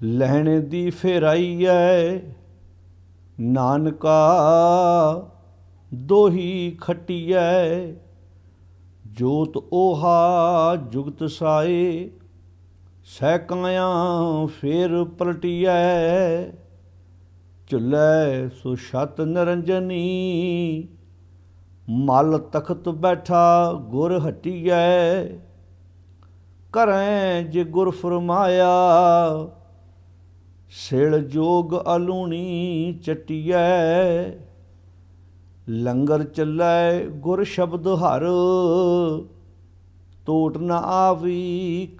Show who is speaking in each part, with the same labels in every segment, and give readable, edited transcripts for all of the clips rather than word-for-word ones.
Speaker 1: लहणे दी फेराइए नानका दोही खटिए। जोत ओहा जुगत साए सैकायां फेर पलटिए। झुलै सो छत निरंजनी मल तख्त बैठा गुर हटिए। करें जे गुर फरमाया सिल जोग अलूनी चटिए। लंगर चलै गुर शब्द हर टोट न आवी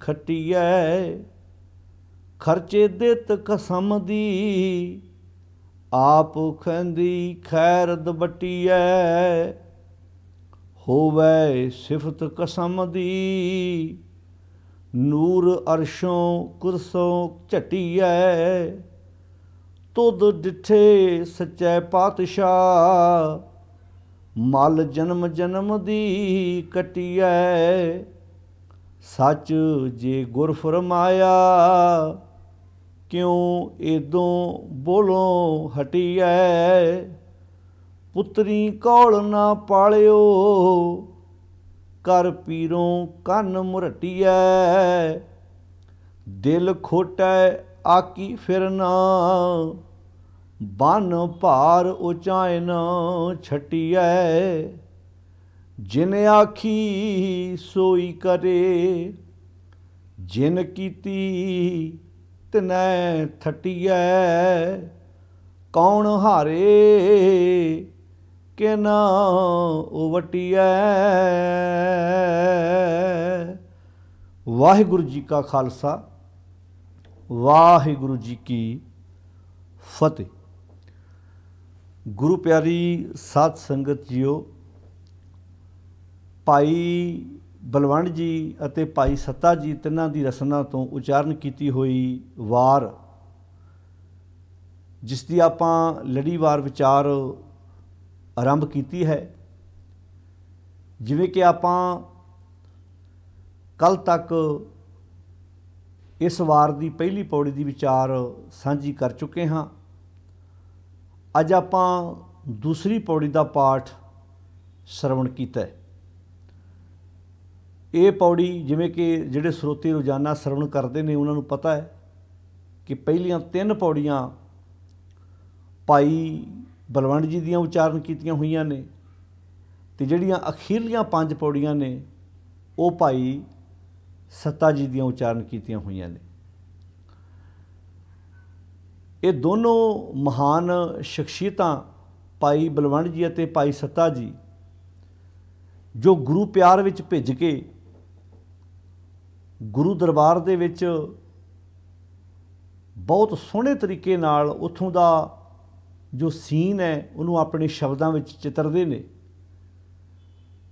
Speaker 1: खटिए। खर्चे दित कसम दी आप खैंदी खैर दबटिए। होवै सिफत कसम दी नूर अरशों कुरसों झटिए। तुद डिठे सच्चे पातशाह मल जन्म जन्म दी कटिए। सच जे गुर फरमाया क्यों एदों बोलों हटिए। पुत्री कौल ना पालियो कर पीरों कन मुरटिए। दिल खोटै आकी फिरना बन भार उचायन छटिए। जिन आखी सोई करे जिन कीती तिनै थटिए। कौन हारे कि ना उवटिए। वाहिगुरु जी का खालसा वाहिगुरु जी की फतेह। गुरु प्यारी साध संगत जीओ, भाई बलवंड जी ਅਤੇ ਭਾਈ ਸੱਤਾ ਜੀ ਤਿੰਨਾਂ ਦੀ ਰਸਨਾ ਤੋਂ ਉਚਾਰਨ ਕੀਤੀ ਹੋਈ ਵਾਰ, ਜਿਸ ਦੀ ਆਪਾਂ ਲੜੀਵਾਰ ਵਿਚਾਰ ਆਰੰਭ ਕੀਤੀ ਹੈ। ਜਿਵੇਂ ਕਿ ਆਪਾਂ ਕੱਲ੍ਹ ਤੱਕ ਇਸ ਵਾਰ ਦੀ ਪਹਿਲੀ ਪੌੜੀ ਦੀ ਵਿਚਾਰ ਸਾਂਝੀ ਕਰ ਚੁੱਕੇ ਹਾਂ। ਅੱਜ ਆਪਾਂ ਦੂਸਰੀ ਪੌੜੀ ਦਾ ਪਾਠ ਸਰਵਣ ਕੀਤਾ ਹੈ। ਇਹ ਪੌੜੀ ਜਿਵੇਂ ਕਿ ਜਿਹੜੇ ਸਰੋਤੇ ਰੋਜ਼ਾਨਾ ਸਰਵਣ ਕਰਦੇ ਨੇ ਉਹਨਾਂ ਨੂੰ ਪਤਾ ਹੈ ਕਿ ਪਹਿਲੀਆਂ 3 ਪੌੜੀਆਂ ਭਾਈ ਬਲਵੰਡ ਜੀ ਦੀਆਂ ਉਚਾਰਨ ਕੀਤੀਆਂ ਹੋਈਆਂ ਨੇ ਅਤੇ ਜਿਹੜੀਆਂ ਅਖੀਰਲੀਆਂ 5 ਪੌੜੀਆਂ ਨੇ ਉਹ ਭਾਈ ਸੱਤਾ ਜੀ ਦੀਆਂ ਉਚਾਰਨ ਕੀਤੀਆਂ ਹੋਈਆਂ ਨੇ। ਇਹ ਦੋਨੋਂ ਮਹਾਨ ਸ਼ਖਸੀਅਤਾਂ ਭਾਈ ਬਲਵੰਡ ਜੀ ਅਤੇ ਭਾਈ ਸੱਤਾ ਜੀ ਜੋ ਗੁਰੂ ਪਿਆਰ ਵਿੱਚ ਭਿੱਜ ਕੇ ਗੁਰੂ ਦਰਬਾਰ ਦੇ ਵਿੱਚ ਬਹੁਤ ਸੋਹਣੇ ਤਰੀਕੇ ਨਾਲ ਉੱਥੋਂ ਦਾ ਜੋ ਸੀਨ ਹੈ ਉਹਨੂੰ ਆਪਣੇ ਸ਼ਬਦਾਂ ਵਿੱਚ ਚਿਤਰਦੇ ਨੇ।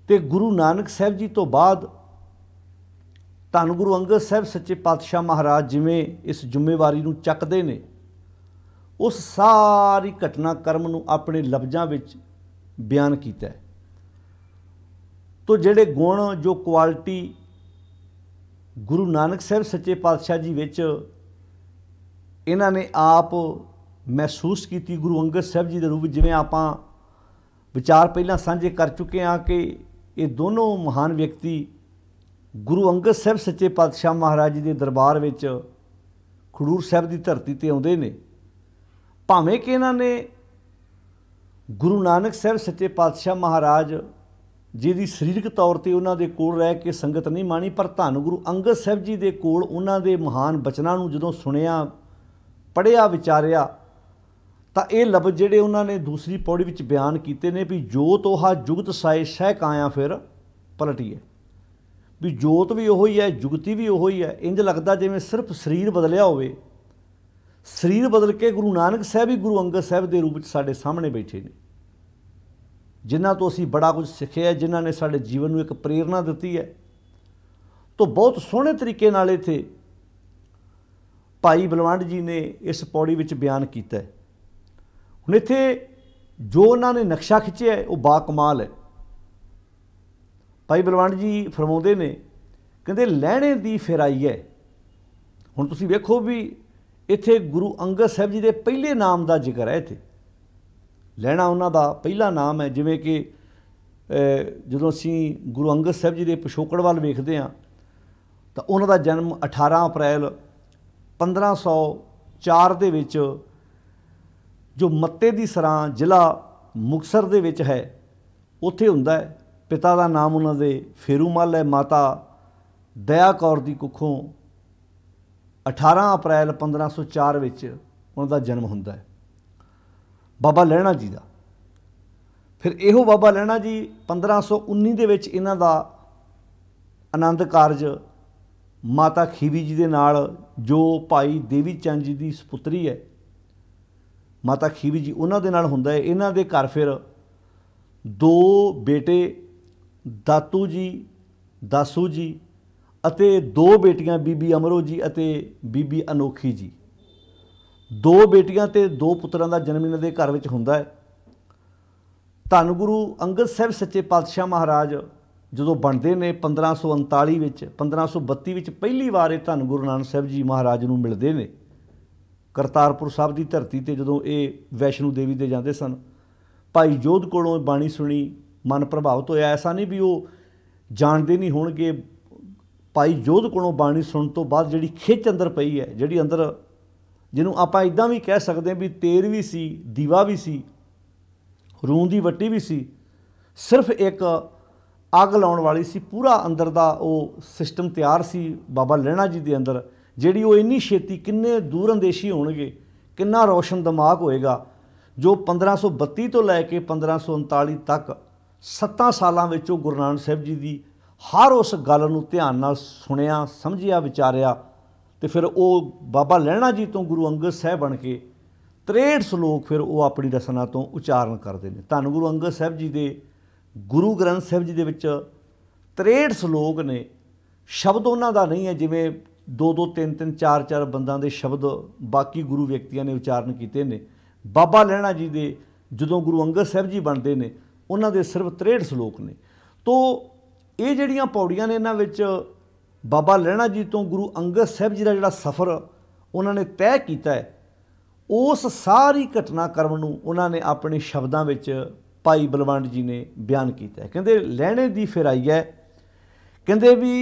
Speaker 1: ਅਤੇ ਗੁਰੂ ਨਾਨਕ ਸਾਹਿਬ ਜੀ ਤੋਂ ਬਾਅਦ ਧੰਨ ਗੁਰੂ ਅੰਗਦ ਸਾਹਿਬ ਸੱਚੇ ਪਾਤਸ਼ਾਹ ਮਹਾਰਾਜ ਜਿਵੇਂ ਇਸ ਜ਼ਿੰਮੇਵਾਰੀ ਨੂੰ ਚੱਕਦੇ ਨੇ, ਉਸ ਸਾਰੀ ਘਟਨਾਕ੍ਰਮ ਨੂੰ ਆਪਣੇ ਲਫ਼ਜ਼ਾਂ ਵਿੱਚ ਬਿਆਨ ਕੀਤਾ ਹੈ। ਤੋ ਜਿਹੜੇ ਗੁਣ ਜੋ ਕੁਆਲਿਟੀ ਗੁਰੂ ਨਾਨਕ ਸਾਹਿਬ ਸੱਚੇ ਪਾਤਸ਼ਾਹ ਜੀ ਵਿੱਚ ਇਹਨਾਂ ਨੇ ਆਪ ਮਹਿਸੂਸ ਕੀਤੀ ਗੁਰੂ ਅੰਗਦ ਸਾਹਿਬ ਜੀ ਦੇ ਰੂਪ ਵਿੱਚ, ਜਿਵੇਂ ਆਪਾਂ ਵਿਚਾਰ ਪਹਿਲਾਂ ਸਾਂਝੇ ਕਰ ਚੁੱਕੇ ਹਾਂ ਕਿ ਇਹ ਦੋਨੋਂ ਮਹਾਨ ਵਿਅਕਤੀ ਗੁਰੂ ਅੰਗਦ ਸਾਹਿਬ ਸੱਚੇ ਪਾਤਸ਼ਾਹ ਮਹਾਰਾਜ ਜੀ ਦੇ ਦਰਬਾਰ ਵਿੱਚ ਖਡੂਰ ਸਾਹਿਬ ਦੀ ਧਰਤੀ 'ਤੇ ਆਉਂਦੇ ਨੇ। ਭਾਵੇਂ ਕਿ ਇਹਨਾਂ ਨੇ ਗੁਰੂ ਨਾਨਕ ਸਾਹਿਬ ਸੱਚੇ ਪਾਤਸ਼ਾਹ ਮਹਾਰਾਜ ਜਿਹਦੀ ਸਰੀਰਕ ਤੌਰ 'ਤੇ ਉਹਨਾਂ ਦੇ ਕੋਲ ਰਹਿ ਕੇ ਸੰਗਤ ਨਹੀਂ ਮਾਣੀ, ਪਰ ਧੰਨ ਗੁਰੂ ਅੰਗਦ ਸਾਹਿਬ ਜੀ ਦੇ ਕੋਲ ਉਹਨਾਂ ਦੇ ਮਹਾਨ ਬਚਨਾਂ ਨੂੰ ਜਦੋਂ ਸੁਣਿਆ, ਪੜ੍ਹਿਆ, ਵਿਚਾਰਿਆ, ਤਾਂ ਇਹ ਲਫ਼ਜ਼ ਜਿਹੜੇ ਉਹਨਾਂ ਨੇ ਦੂਸਰੀ ਪੌੜੀ ਵਿੱਚ ਬਿਆਨ ਕੀਤੇ ਨੇ ਵੀ ਜੋਤ 오ਹਾ ਜੁਗਤ ਸਾਏ ਸਹਿ ਕਾਇਆ ਫਿਰ ਪਲਟੀਏ। ਵੀ ਜੋਤ ਵੀ ਉਹੀ ਹੈ, ਜੁਗਤੀ ਵੀ ਉਹੀ ਹੈ। ਇੰਝ ਲੱਗਦਾ ਜਿਵੇਂ ਸਿਰਫ ਸਰੀਰ ਬਦਲਿਆ ਹੋਵੇ। ਸਰੀਰ ਬਦਲ ਕੇ ਗੁਰੂ ਨਾਨਕ ਸਾਹਿਬ ਹੀ ਗੁਰੂ ਅੰਗਦ ਸਾਹਿਬ ਦੇ ਰੂਪ ਵਿੱਚ ਸਾਡੇ ਸਾਹਮਣੇ ਬੈਠੇ ਨੇ, ਜਿਨ੍ਹਾਂ ਤੋਂ ਅਸੀਂ ਬੜਾ ਕੁਝ ਸਿੱਖਿਆ, ਜਿਨ੍ਹਾਂ ਨੇ ਸਾਡੇ ਜੀਵਨ ਨੂੰ ਇੱਕ ਪ੍ਰੇਰਨਾ ਦਿੱਤੀ ਹੈ। ਤੋਂ ਬਹੁਤ ਸੋਹਣੇ ਤਰੀਕੇ ਨਾਲ ਇੱਥੇ ਭਾਈ ਬਲਵੰਡ ਜੀ ਨੇ ਇਸ ਪੌੜੀ ਵਿੱਚ ਬਿਆਨ ਕੀਤਾ ਹੈ। ਹੁਣ ਇੱਥੇ ਜੋ ਉਹਨਾਂ ਨੇ ਨਕਸ਼ਾ ਖਿੱਚਿਆ ਹੈ ਉਹ ਬਾਕਮਾਲ ਹੈ। ਭਾਈ ਬਲਵੰਡ ਜੀ ਫਰਮਾਉਂਦੇ ਨੇ, ਕਹਿੰਦੇ ਲਹਿਣੇ ਦੀ ਫੇਰਾਈ ਹੈ। ਹੁਣ ਤੁਸੀਂ ਵੇਖੋ ਵੀ ਇੱਥੇ ਗੁਰੂ ਅੰਗਦ ਸਾਹਿਬ ਜੀ ਦੇ ਪਹਿਲੇ ਨਾਮ ਦਾ ਜ਼ਿਕਰ ਹੈ। ਇੱਥੇ ਲਹਿਣਾ ਉਹਨਾਂ ਦਾ ਪਹਿਲਾ ਨਾਮ ਹੈ। ਜਿਵੇਂ ਕਿ ਜਦੋਂ ਅਸੀਂ ਗੁਰੂ ਅੰਗਦ ਸਾਹਿਬ ਜੀ ਦੇ ਪਿਛੋਕੜ ਵੱਲ ਵੇਖਦੇ ਹਾਂ ਤਾਂ ਉਹਨਾਂ ਦਾ ਜਨਮ 18 ਅਪ੍ਰੈਲ 1504 ਦੇ ਵਿੱਚ ਜੋ ਮੱਤੇ ਦੀ ਸਰਾਂ ਜ਼ਿਲ੍ਹਾ ਮੁਕਤਸਰ ਦੇ ਵਿੱਚ ਹੈ ਉੱਥੇ ਹੁੰਦਾ ਹੈ। ਪਿਤਾ ਦਾ ਨਾਮ ਉਹਨਾਂ ਦੇ ਫੇਰੂਮਲ ਹੈ, ਮਾਤਾ ਦਇਆ ਕੌਰ ਦੀ ਕੁੱਖੋਂ 18 ਅਪ੍ਰੈਲ 1504 ਵਿੱਚ ਉਹਨਾਂ ਦਾ ਜਨਮ ਹੁੰਦਾ ਹੈ ਬਾਬਾ ਲਹਿਣਾ ਜੀ ਦਾ। ਫਿਰ ਇਹੋ ਬਾਬਾ ਲਹਿਣਾ ਜੀ 1519 ਦੇ ਵਿੱਚ ਇਹਨਾਂ ਦਾ ਆਨੰਦ ਕਾਰਜ ਮਾਤਾ ਖੀਵੀ ਜੀ ਦੇ ਨਾਲ, ਜੋ ਭਾਈ ਦੇਵੀ ਚੰਦ ਜੀ ਦੀ ਸਪੁੱਤਰੀ ਹੈ ਮਾਤਾ ਖੀਵੀ ਜੀ, ਉਹਨਾਂ ਦੇ ਨਾਲ ਹੁੰਦਾ ਹੈ। ਇਹਨਾਂ ਦੇ ਘਰ ਫਿਰ 2 ਬੇਟੇ ਦਾਤੂ ਜੀ, ਦਾਸੂ ਜੀ ਅਤੇ 2 ਬੇਟੀਆਂ ਬੀਬੀ ਅਮਰੋ ਜੀ ਅਤੇ ਬੀਬੀ ਅਨੋਖੀ ਜੀ। 2 ਬੇਟੀਆਂ ਤੇ 2 ਪੁੱਤਰਾਂ ਦਾ ਜਨਮ ਇਹਨਾਂ ਦੇ ਘਰ ਵਿੱਚ ਹੁੰਦਾ ਹੈ। ਧੰਨ ਗੁਰੂ ਅੰਗਦ ਸਾਹਿਬ ਸੱਚੇ ਪਾਤਸ਼ਾਹ ਮਹਾਰਾਜ ਜਦੋਂ ਬਣਦੇ ਨੇ 1539 ਵਿੱਚ, 1532 ਵਿੱਚ ਪਹਿਲੀ ਵਾਰ ਇਹ ਧੰਨ ਗੁਰੂ ਨਾਨਕ ਸਾਹਿਬ ਜੀ ਮਹਾਰਾਜ ਨੂੰ ਮਿਲਦੇ ਨੇ ਕਰਤਾਰਪੁਰ ਸਾਹਿਬ ਦੀ ਧਰਤੀ ਤੇ। ਜਦੋਂ ਇਹ ਵੈਸ਼ਨੂ ਦੇਵੀ ਦੇ ਜਾਂਦੇ ਸਨ, ਭਾਈ ਜੋਧ ਕੋਲੋਂ ਬਾਣੀ ਸੁਣੀ, ਮਨ ਪ੍ਰਭਾਵਿਤ ਹੋਇਆ। ਐਸਾ ਨਹੀਂ ਵੀ ਉਹ ਜਾਣਦੇ ਨਹੀਂ ਹੋਣਗੇ, ਭਾਈ ਜੋਧ ਕੋਲੋਂ ਬਾਣੀ ਸੁਣਨ ਤੋਂ ਬਾਅਦ ਜਿਹੜੀ ਖਿੱਚ ਅੰਦਰ ਪਈ ਹੈ, ਜਿਹੜੀ ਅੰਦਰ, ਜਿਹਨੂੰ ਆਪਾਂ ਇੱਦਾਂ ਵੀ ਕਹਿ ਸਕਦੇ ਹਾਂ ਵੀ ਤੇਲ ਵੀ ਸੀ, ਦੀਵਾ ਵੀ ਸੀ, ਰੂੰ ਦੀ ਵੱਟੀ ਵੀ ਸੀ, ਸਿਰਫ ਇੱਕ ਅੱਗ ਲਾਉਣ ਵਾਲੀ ਸੀ। ਪੂਰਾ ਅੰਦਰ ਦਾ ਉਹ ਸਿਸਟਮ ਤਿਆਰ ਸੀ ਬਾਬਾ ਲਹਿਣਾ ਜੀ ਦੇ ਅੰਦਰ, ਜਿਹੜੀ ਉਹ ਇੰਨੀ ਛੇਤੀ ਕਿੰਨੇ ਦੂਰ ਅੰਦੇਸ਼ੀ ਹੋਣਗੇ, ਕਿੰਨਾ ਰੋਸ਼ਨ ਦਿਮਾਗ ਹੋਏਗਾ, ਜੋ 1532 ਤੋਂ ਲੈ ਕੇ 1539 ਤੱਕ 7 ਸਾਲਾਂ ਵਿੱਚ ਉਹ ਗੁਰੂ ਨਾਨਕ ਸਾਹਿਬ ਜੀ ਦੀ ਹਰ ਉਸ ਗੱਲ ਨੂੰ ਧਿਆਨ ਨਾਲ ਸੁਣਿਆ, ਸਮਝਿਆ, ਵਿਚਾਰਿਆ। ਤੇ ਫਿਰ ਉਹ ਬਾਬਾ ਲਹਿਣਾ ਜੀ ਤੋਂ ਗੁਰੂ ਅੰਗਦ ਸਾਹਿਬ ਬਣ ਕੇ 63 ਸ਼ਲੋਕ ਫਿਰ ਉਹ ਆਪਣੀ ਰਸਨਾ ਤੋਂ ਉਚਾਰਨ ਕਰਦੇ ਨੇ। ਧੰਨ ਗੁਰੂ ਅੰਗਦ ਸਾਹਿਬ ਜੀ ਦੇ ਗੁਰੂ ਗ੍ਰੰਥ ਸਾਹਿਬ ਜੀ ਦੇ ਵਿੱਚ 63 ਸ਼ਲੋਕ ਨੇ। ਸ਼ਬਦ ਉਹਨਾਂ ਦਾ ਨਹੀਂ ਹੈ ਜਿਵੇਂ 2-2, 3-3, 4-4 ਬੰਦਾਂ ਦੇ ਸ਼ਬਦ ਬਾਕੀ ਗੁਰੂ ਵਿਅਕਤੀਆਂ ਨੇ ਉਚਾਰਨ ਕੀਤੇ ਨੇ। ਬਾਬਾ ਲਹਿਣਾ ਜੀ ਦੇ ਜਦੋਂ ਗੁਰੂ ਅੰਗਦ ਸਾਹਿਬ ਜੀ ਬਣਦੇ ਨੇ ਉਹਨਾਂ ਦੇ ਸਿਰਫ 63 ਸ਼ਲੋਕ ਨੇ। ਤੋ ਇਹ ਜਿਹੜੀਆਂ ਪੌੜੀਆਂ ਨੇ ਇਹਨਾਂ ਵਿੱਚ ਬਾਬਾ ਲਹਿਣਾ ਜੀ ਤੋਂ ਗੁਰੂ ਅੰਗਦ ਸਾਹਿਬ ਜੀ ਦਾ ਜਿਹੜਾ ਸਫ਼ਰ ਉਹਨਾਂ ਨੇ ਤੈਅ ਕੀਤਾ ਹੈ, ਉਸ ਸਾਰੀ ਘਟਨਾਕ੍ਰਮ ਨੂੰ ਉਹਨਾਂ ਨੇ ਆਪਣੇ ਸ਼ਬਦਾਂ ਵਿੱਚ ਭਾਈ ਬਲਵੰਡ ਜੀ ਨੇ ਬਿਆਨ ਕੀਤਾ ਹੈ। ਕਹਿੰਦੇ ਲਹਿਣੇ ਦੀ ਫਿਰ ਆਈ ਹੈ, ਕਹਿੰਦੇ ਵੀ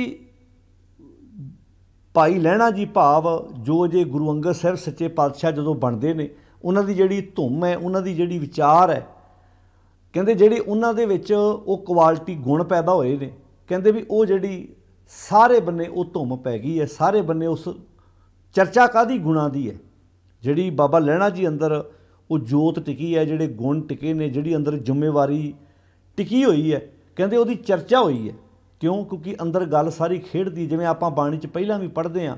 Speaker 1: ਭਾਈ ਲਹਿਣਾ ਜੀ ਭਾਵ ਜੋ ਜੇ ਗੁਰੂ ਅੰਗਦ ਸਾਹਿਬ ਸੱਚੇ ਪਾਤਸ਼ਾਹ ਜਦੋਂ ਬਣਦੇ ਨੇ, ਉਹਨਾਂ ਦੀ ਜਿਹੜੀ ਧੁੰਮ ਹੈ, ਉਹਨਾਂ ਦੀ ਜਿਹੜੀ ਵਿਚਾਰ ਹੈ, ਕਹਿੰਦੇ ਜਿਹੜੇ ਉਹਨਾਂ ਦੇ ਵਿੱਚ ਉਹ ਕੁਆਲਿਟੀ ਗੁਣ ਪੈਦਾ ਹੋਏ ਨੇ, ਕਹਿੰਦੇ ਵੀ ਉਹ ਜਿਹੜੀ ਸਾਰੇ ਬੰਨੇ ਉਹ ਧੁੰਮ ਪੈ ਗਈ ਹੈ। ਸਾਰੇ ਬੰਨੇ ਉਸ ਚਰਚਾ ਕਾਹਦੀ ਗੁਣਾਂ ਦੀ ਹੈ, ਜਿਹੜੀ ਬਾਬਾ ਲਹਿਣਾ ਜੀ ਅੰਦਰ ਉਹ ਜੋਤ ਟਿਕੀ ਹੈ, ਜਿਹੜੇ ਗੁਣ ਟਿਕੇ ਨੇ, ਜਿਹੜੀ ਅੰਦਰ ਜ਼ਿੰਮੇਵਾਰੀ ਟਿਕੀ ਹੋਈ ਹੈ, ਕਹਿੰਦੇ ਉਹਦੀ ਚਰਚਾ ਹੋਈ ਹੈ। ਕਿਉਂ? ਕਿਉਂਕਿ ਅੰਦਰ ਗੱਲ ਸਾਰੀ ਖੇਡਦੀ, ਜਿਵੇਂ ਆਪਾਂ ਬਾਣੀ 'ਚ ਪਹਿਲਾਂ ਵੀ ਪੜ੍ਹਦੇ ਹਾਂ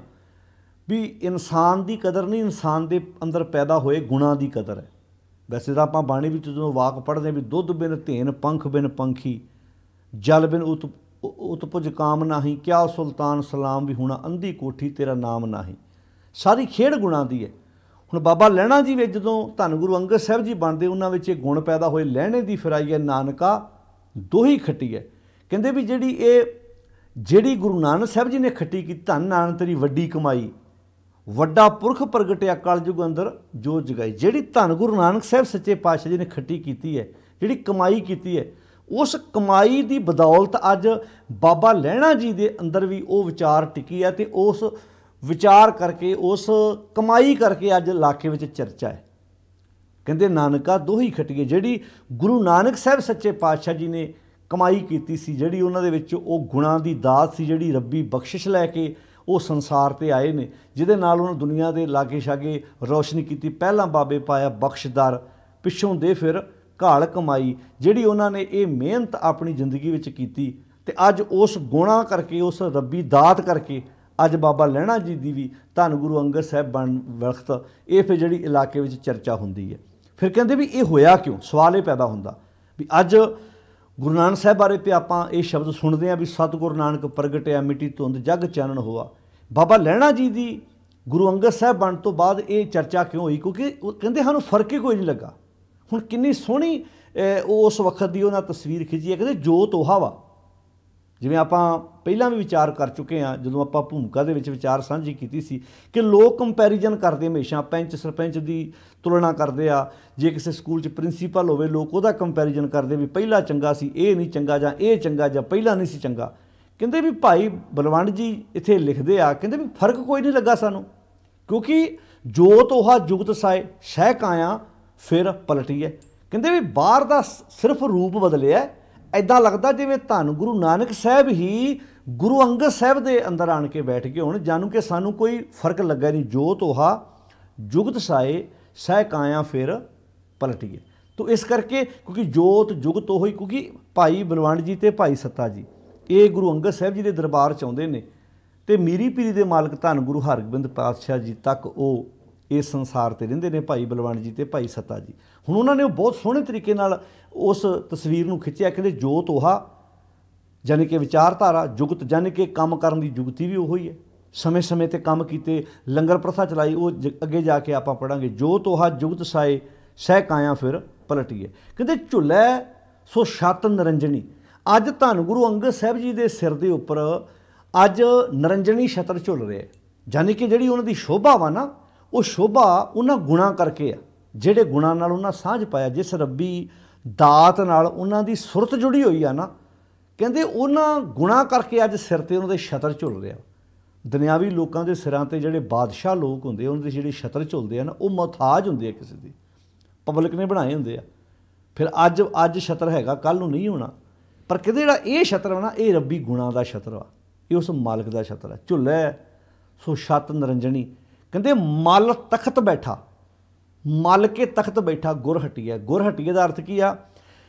Speaker 1: ਵੀ ਇਨਸਾਨ ਦੀ ਕਦਰ ਨਹੀਂ, ਇਨਸਾਨ ਦੇ ਅੰਦਰ ਪੈਦਾ ਹੋਏ ਗੁਣਾਂ ਦੀ ਕਦਰ ਹੈ। ਵੈਸੇ ਤਾਂ ਆਪਾਂ ਬਾਣੀ ਵਿੱਚ ਜਦੋਂ ਵਾਕ ਪੜ੍ਹਦੇ ਵੀ ਦੁੱਧ ਬਿਨ ਧੇਨ, ਪੰਖ ਬਿਨ ਪੰਖੀ, ਜਲ ਬਿਨ ਉਤਪੁਜ ਕਾਮ ਨਾਹੀ, ਕਿਆ ਸੁਲਤਾਨ ਸਲਾਮ ਵੀ ਹੋਣਾ, ਅੰਧੀ ਕੋਠੀ ਤੇਰਾ ਨਾਮ ਨਾਹੀ। ਸਾਰੀ ਖੇਡ ਗੁਣਾਂ ਦੀ ਹੈ। ਹੁਣ ਬਾਬਾ ਲਹਿਣਾ ਜੀ ਵਿੱਚ ਜਦੋਂ ਧੰਨ ਗੁਰੂ ਅੰਗਦ ਸਾਹਿਬ ਜੀ ਬਣਦੇ, ਉਹਨਾਂ ਵਿੱਚ ਇਹ ਗੁਣ ਪੈਦਾ ਹੋਏ। ਲਹਿਣੇ ਦੀ ਫਿਰਾਈ ਹੈ ਨਾਨਕਾ ਦੋਹੀ ਖੱਟੀ ਹੈ। ਕਹਿੰਦੇ ਵੀ ਜਿਹੜੀ ਗੁਰੂ ਨਾਨਕ ਸਾਹਿਬ ਜੀ ਨੇ ਖੱਟੀ ਕੀਤੀ, ਧੰਨ ਨਾਨਕ ਤੇਰੀ ਵੱਡੀ ਕਮਾਈ, ਵੱਡਾ ਪੁਰਖ ਪ੍ਰਗਟਿਆ ਕਲਯੁਗ ਅੰਦਰ ਜੋ ਜਗਾਈ। ਜਿਹੜੀ ਧੰਨ ਗੁਰੂ ਨਾਨਕ ਸਾਹਿਬ ਸੱਚੇ ਪਾਤਸ਼ਾਹ ਜੀ ਨੇ ਖੱਟੀ ਕੀਤੀ ਹੈ, ਜਿਹੜੀ ਕਮਾਈ ਕੀਤੀ ਹੈ, ਉਸ ਕਮਾਈ ਦੀ ਬਦੌਲਤ ਅੱਜ ਬਾਬਾ ਲਹਿਣਾ ਜੀ ਦੇ ਅੰਦਰ ਵੀ ਉਹ ਵਿਚਾਰ ਟਿਕੀ ਹੈ ਅਤੇ ਉਸ ਵਿਚਾਰ ਕਰਕੇ, ਉਸ ਕਮਾਈ ਕਰਕੇ ਅੱਜ ਇਲਾਕੇ ਵਿੱਚ ਚਰਚਾ ਹੈ। ਕਹਿੰਦੇ ਨਾਨਕਾ ਦੋਹੀ ਖੱਟੀਏ, ਜਿਹੜੀ ਗੁਰੂ ਨਾਨਕ ਸਾਹਿਬ ਸੱਚੇ ਪਾਤਸ਼ਾਹ ਜੀ ਨੇ ਕਮਾਈ ਕੀਤੀ ਸੀ, ਜਿਹੜੀ ਉਹਨਾਂ ਦੇ ਵਿੱਚ ਉਹ ਗੁਣਾਂ ਦੀ ਦਾਤ ਸੀ, ਜਿਹੜੀ ਰੱਬੀ ਬਖਸ਼ਿਸ਼ ਲੈ ਕੇ ਉਹ ਸੰਸਾਰ 'ਤੇ ਆਏ ਨੇ, ਜਿਹਦੇ ਨਾਲ ਉਹਨਾਂ ਦੁਨੀਆ ਦੇ ਲਾਗੇ ਛਾਗੇ ਰੌਸ਼ਨੀ ਕੀਤੀ। ਪਹਿਲਾਂ ਬਾਬੇ ਪਾਇਆ ਬਖਸ਼ਦਾਰ, ਪਿੱਛੋਂ ਦੇ ਫਿਰ ਘਾਲ ਕਮਾਈ, ਜਿਹੜੀ ਉਹਨਾਂ ਨੇ ਇਹ ਮਿਹਨਤ ਆਪਣੀ ਜ਼ਿੰਦਗੀ ਵਿੱਚ ਕੀਤੀ। ਅਤੇ ਅੱਜ ਉਸ ਗੁਣਾਂ ਕਰਕੇ, ਉਸ ਰੱਬੀ ਦਾਤ ਕਰਕੇ ਅੱਜ ਬਾਬਾ ਲਹਿਣਾ ਜੀ ਦੀ ਵੀ ਧੰਨ ਗੁਰੂ ਅੰਗਦ ਸਾਹਿਬ ਬਣ ਵਕਤ ਇਹ ਫਿਰ ਜਿਹੜੀ ਇਲਾਕੇ ਵਿੱਚ ਚਰਚਾ ਹੁੰਦੀ ਹੈ। ਫਿਰ ਕਹਿੰਦੇ ਵੀ ਇਹ ਹੋਇਆ ਕਿਉਂ? ਸਵਾਲ ਇਹ ਪੈਦਾ ਹੁੰਦਾ ਵੀ ਅੱਜ ਗੁਰੂ ਨਾਨਕ ਸਾਹਿਬ ਬਾਰੇ ਤੇ ਆਪਾਂ ਇਹ ਸ਼ਬਦ ਸੁਣਦੇ ਹਾਂ ਵੀ ਸਤਿਗੁਰੂ ਨਾਨਕ ਪ੍ਰਗਟਿਆ ਮਿੱਟੀ ਧੁੰਦ ਜਗ ਚਾਨਣ ਹੋਆ। ਬਾਬਾ ਲਹਿਣਾ ਜੀ ਦੀ ਗੁਰੂ ਅੰਗਦ ਸਾਹਿਬ ਬਣਨ ਤੋਂ ਬਾਅਦ ਇਹ ਚਰਚਾ ਕਿਉਂ ਹੋਈ? ਕਿਉਂਕਿ ਕਹਿੰਦੇ ਸਾਨੂੰ ਫਰਕ ਹੀ ਕੋਈ ਨਹੀਂ ਲੱਗਾ। ਹੁਣ ਕਿੰਨੀ ਸੋਹਣੀ ਉਸ ਵਕਤ ਦੀ ਉਹਨਾਂ ਤਸਵੀਰ ਖਿੱਚੀ ਹੈ, ਕਹਿੰਦੇ ਜੋਤ ਉਹ ਵਾ, ਜਿਵੇਂ ਆਪਾਂ ਪਹਿਲਾਂ ਵੀ ਵਿਚਾਰ ਕਰ ਚੁੱਕੇ ਹਾਂ, ਜਦੋਂ ਆਪਾਂ ਭੂਮਿਕਾ ਦੇ ਵਿੱਚ ਵਿਚਾਰ ਸਾਂਝੀ ਕੀਤੀ ਸੀ ਕਿ ਲੋਕ ਕੰਪੈਰੀਜ਼ਨ ਕਰਦੇ ਹਮੇਸ਼ਾ, ਪੈਂਚ ਸਰਪੰਚ ਦੀ ਤੁਲਨਾ ਕਰਦੇ ਆ। ਜੇ ਕਿਸੇ ਸਕੂਲ 'ਚ ਪ੍ਰਿੰਸੀਪਲ ਹੋਵੇ, ਲੋਕ ਉਹਦਾ ਕੰਪੈਰੀਜ਼ਨ ਕਰਦੇ ਵੀ ਪਹਿਲਾਂ ਚੰਗਾ ਸੀ, ਇਹ ਨਹੀਂ ਚੰਗਾ, ਜਾਂ ਇਹ ਚੰਗਾ, ਜਾਂ ਪਹਿਲਾਂ ਨਹੀਂ ਸੀ ਚੰਗਾ। ਕਹਿੰਦੇ ਵੀ ਭਾਈ ਬਲਵੰਡ ਜੀ ਇੱਥੇ ਲਿਖਦੇ ਆ, ਕਹਿੰਦੇ ਵੀ ਫਰਕ ਕੋਈ ਨਹੀਂ ਲੱਗਾ ਸਾਨੂੰ, ਕਿਉਂਕਿ ਜੋਤ ਉਹ ਜੁਗਤ ਸਾਏ ਸ਼ਹਿ ਕਾਇਆ ਫਿਰ ਪਲਟੀ ਹੈ। ਕਹਿੰਦੇ ਵੀ ਬਾਹਰ ਦਾ ਸਿਰਫ ਰੂਪ ਬਦਲਿਆ, ਇੱਦਾਂ ਲੱਗਦਾ ਜਿਵੇਂ ਧੰਨ ਗੁਰੂ ਨਾਨਕ ਸਾਹਿਬ ਹੀ ਗੁਰੂ ਅੰਗਦ ਸਾਹਿਬ ਦੇ ਅੰਦਰ ਆਣ ਕੇ ਬੈਠ ਗਏ ਹੋਣ, ਜਾਣੂ ਕਿ ਸਾਨੂੰ ਕੋਈ ਫਰਕ ਲੱਗਾ ਨਹੀਂ। ਜੋਤ ਉਹ ਜੁਗਤ ਸਾਏ ਸਹਿ ਕਾਇਆ ਫਿਰ ਪਲਟੀਏ। ਤੋ ਇਸ ਕਰਕੇ ਕਿਉਂਕਿ ਜੋਤ ਜੁਗਤ ਉਹ ਹੀ, ਕਿਉਂਕਿ ਭਾਈ ਬਲਵੰਡ ਜੀ ਤੇ ਭਾਈ ਸੱਤਾ ਜੀ ਇਹ ਗੁਰੂ ਅੰਗਦ ਸਾਹਿਬ ਜੀ ਦੇ ਦਰਬਾਰ 'ਚ ਆਉਂਦੇ ਨੇ, ਤੇ ਮੀਰੀ ਪੀਰੀ ਦੇ ਮਾਲਕ ਧੰਨ ਗੁਰੂ ਹਰਗੋਬਿੰਦ ਪਾਤਸ਼ਾਹ ਜੀ ਤੱਕ ਉਹ ਇਸ ਸੰਸਾਰ ਤੇ ਰਹਿੰਦੇ ਨੇ, ਭਾਈ ਬਲਵੰਡ ਜੀ ਤੇ ਭਾਈ ਸੱਤਾ ਜੀ। ਹੁਣ ਉਹਨਾਂ ਨੇ ਬਹੁਤ ਸੋਹਣੇ ਤਰੀਕੇ ਨਾਲ ਉਸ ਤਸਵੀਰ ਨੂੰ ਖਿੱਚਿਆ। ਕਹਿੰਦੇ ਜੋਤ ਉਹ ਯਾਨੀ ਕਿ ਵਿਚਾਰਧਾਰਾ, ਜੁਗਤ ਯਾਨੀ ਕਿ ਕੰਮ ਕਰਨ ਦੀ ਜੁਗਤੀ ਵੀ ਉਹੀ ਹੈ, ਸਮੇਂ ਸਮੇਂ ਤੇ ਕੰਮ ਕੀਤੇ, ਲੰਗਰ ਪ੍ਰਥਾ ਚਲਾਈ, ਉਹ ਅੱਗੇ ਜਾ ਕੇ ਆਪਾਂ ਪੜਾਂਗੇ। ਜੋਤ ਉਹ ਜੁਗਤ ਸਾਏ ਸਹਿ ਕਾਇਆ ਫਿਰ ਪਲਟੀਏ। ਕਹਿੰਦੇ ਝੁੱਲੈ ਸੋ ਛੱਤ ਨਿਰੰਜਨੀ। ਅੱਜ ਧੰਨ ਗੁਰੂ ਅੰਗਦ ਸਾਹਿਬ ਜੀ ਦੇ ਸਿਰ ਦੇ ਉੱਪਰ ਅੱਜ ਨਿਰੰਜਨੀ ਛਤਰ ਝੁੱਲ ਰਿਹਾ, ਯਾਨੀ ਕਿ ਜਿਹੜੀ ਉਹਨਾਂ ਦੀ ਸ਼ੋਭਾ ਵਾ ਨਾ, ਉਹ ਸ਼ੋਭਾ ਉਹਨਾਂ ਗੁਣਾਂ ਕਰਕੇ ਆ, ਜਿਹੜੇ ਗੁਣਾਂ ਨਾਲ ਉਹਨਾਂ ਸਾਂਝ ਪਾਇਆ, ਜਿਸ ਰੱਬੀ ਦਾਤ ਨਾਲ ਉਹਨਾਂ ਦੀ ਸੁਰਤ ਜੁੜੀ ਹੋਈ ਆ ਨਾ, ਕਹਿੰਦੇ ਉਹਨਾਂ ਗੁਣਾਂ ਕਰਕੇ ਅੱਜ ਸਿਰ ਤੇ ਉਹਨਾਂ ਦੇ ਛਤਰ ਝੁੱਲ ਰਿਹਾ। ਦੁਨਿਆਵੀ ਲੋਕਾਂ ਦੇ ਸਿਰਾਂ ਤੇ ਜਿਹੜੇ ਬਾਦਸ਼ਾਹ ਲੋਕ ਹੁੰਦੇ, ਉਹਨਾਂ ਦੇ ਜਿਹੜੇ ਛਤਰ ਝੁੱਲਦੇ ਆ ਨਾ, ਉਹ ਮੁਹਤਾਜ ਹੁੰਦੇ ਆ ਕਿਸੇ ਦੀ, ਪਬਲਿਕ ਨੇ ਬਣਾਏ ਹੁੰਦੇ ਆ। ਫਿਰ ਅੱਜ ਛਤਰ ਹੈਗਾ, ਕੱਲ੍ਹ ਨੂੰ ਨਹੀਂ ਹੋਣਾ। ਪਰ ਕਹਿੰਦੇ ਜਿਹੜਾ ਇਹ ਛਤਰ ਵਾ ਨਾ, ਇਹ ਰੱਬੀ ਗੁਣਾਂ ਦਾ ਛਤਰ ਵਾ, ਇਹ ਉਸ ਮਾਲਕ ਦਾ ਛਤਰ ਹੈ। ਝੁੱਲੈ ਸੋ ਛੱਤ ਨਿਰੰਜਨੀ। ਕਹਿੰਦੇ ਮਲ ਤਖਤ ਬੈਠਾ, ਮਲ ਕੇ ਤਖਤ ਬੈਠਾ ਗੁਰ ਹਟੀਐ। ਗੁਰ ਹਟੀਐ ਦਾ ਅਰਥ ਕੀ ਆ?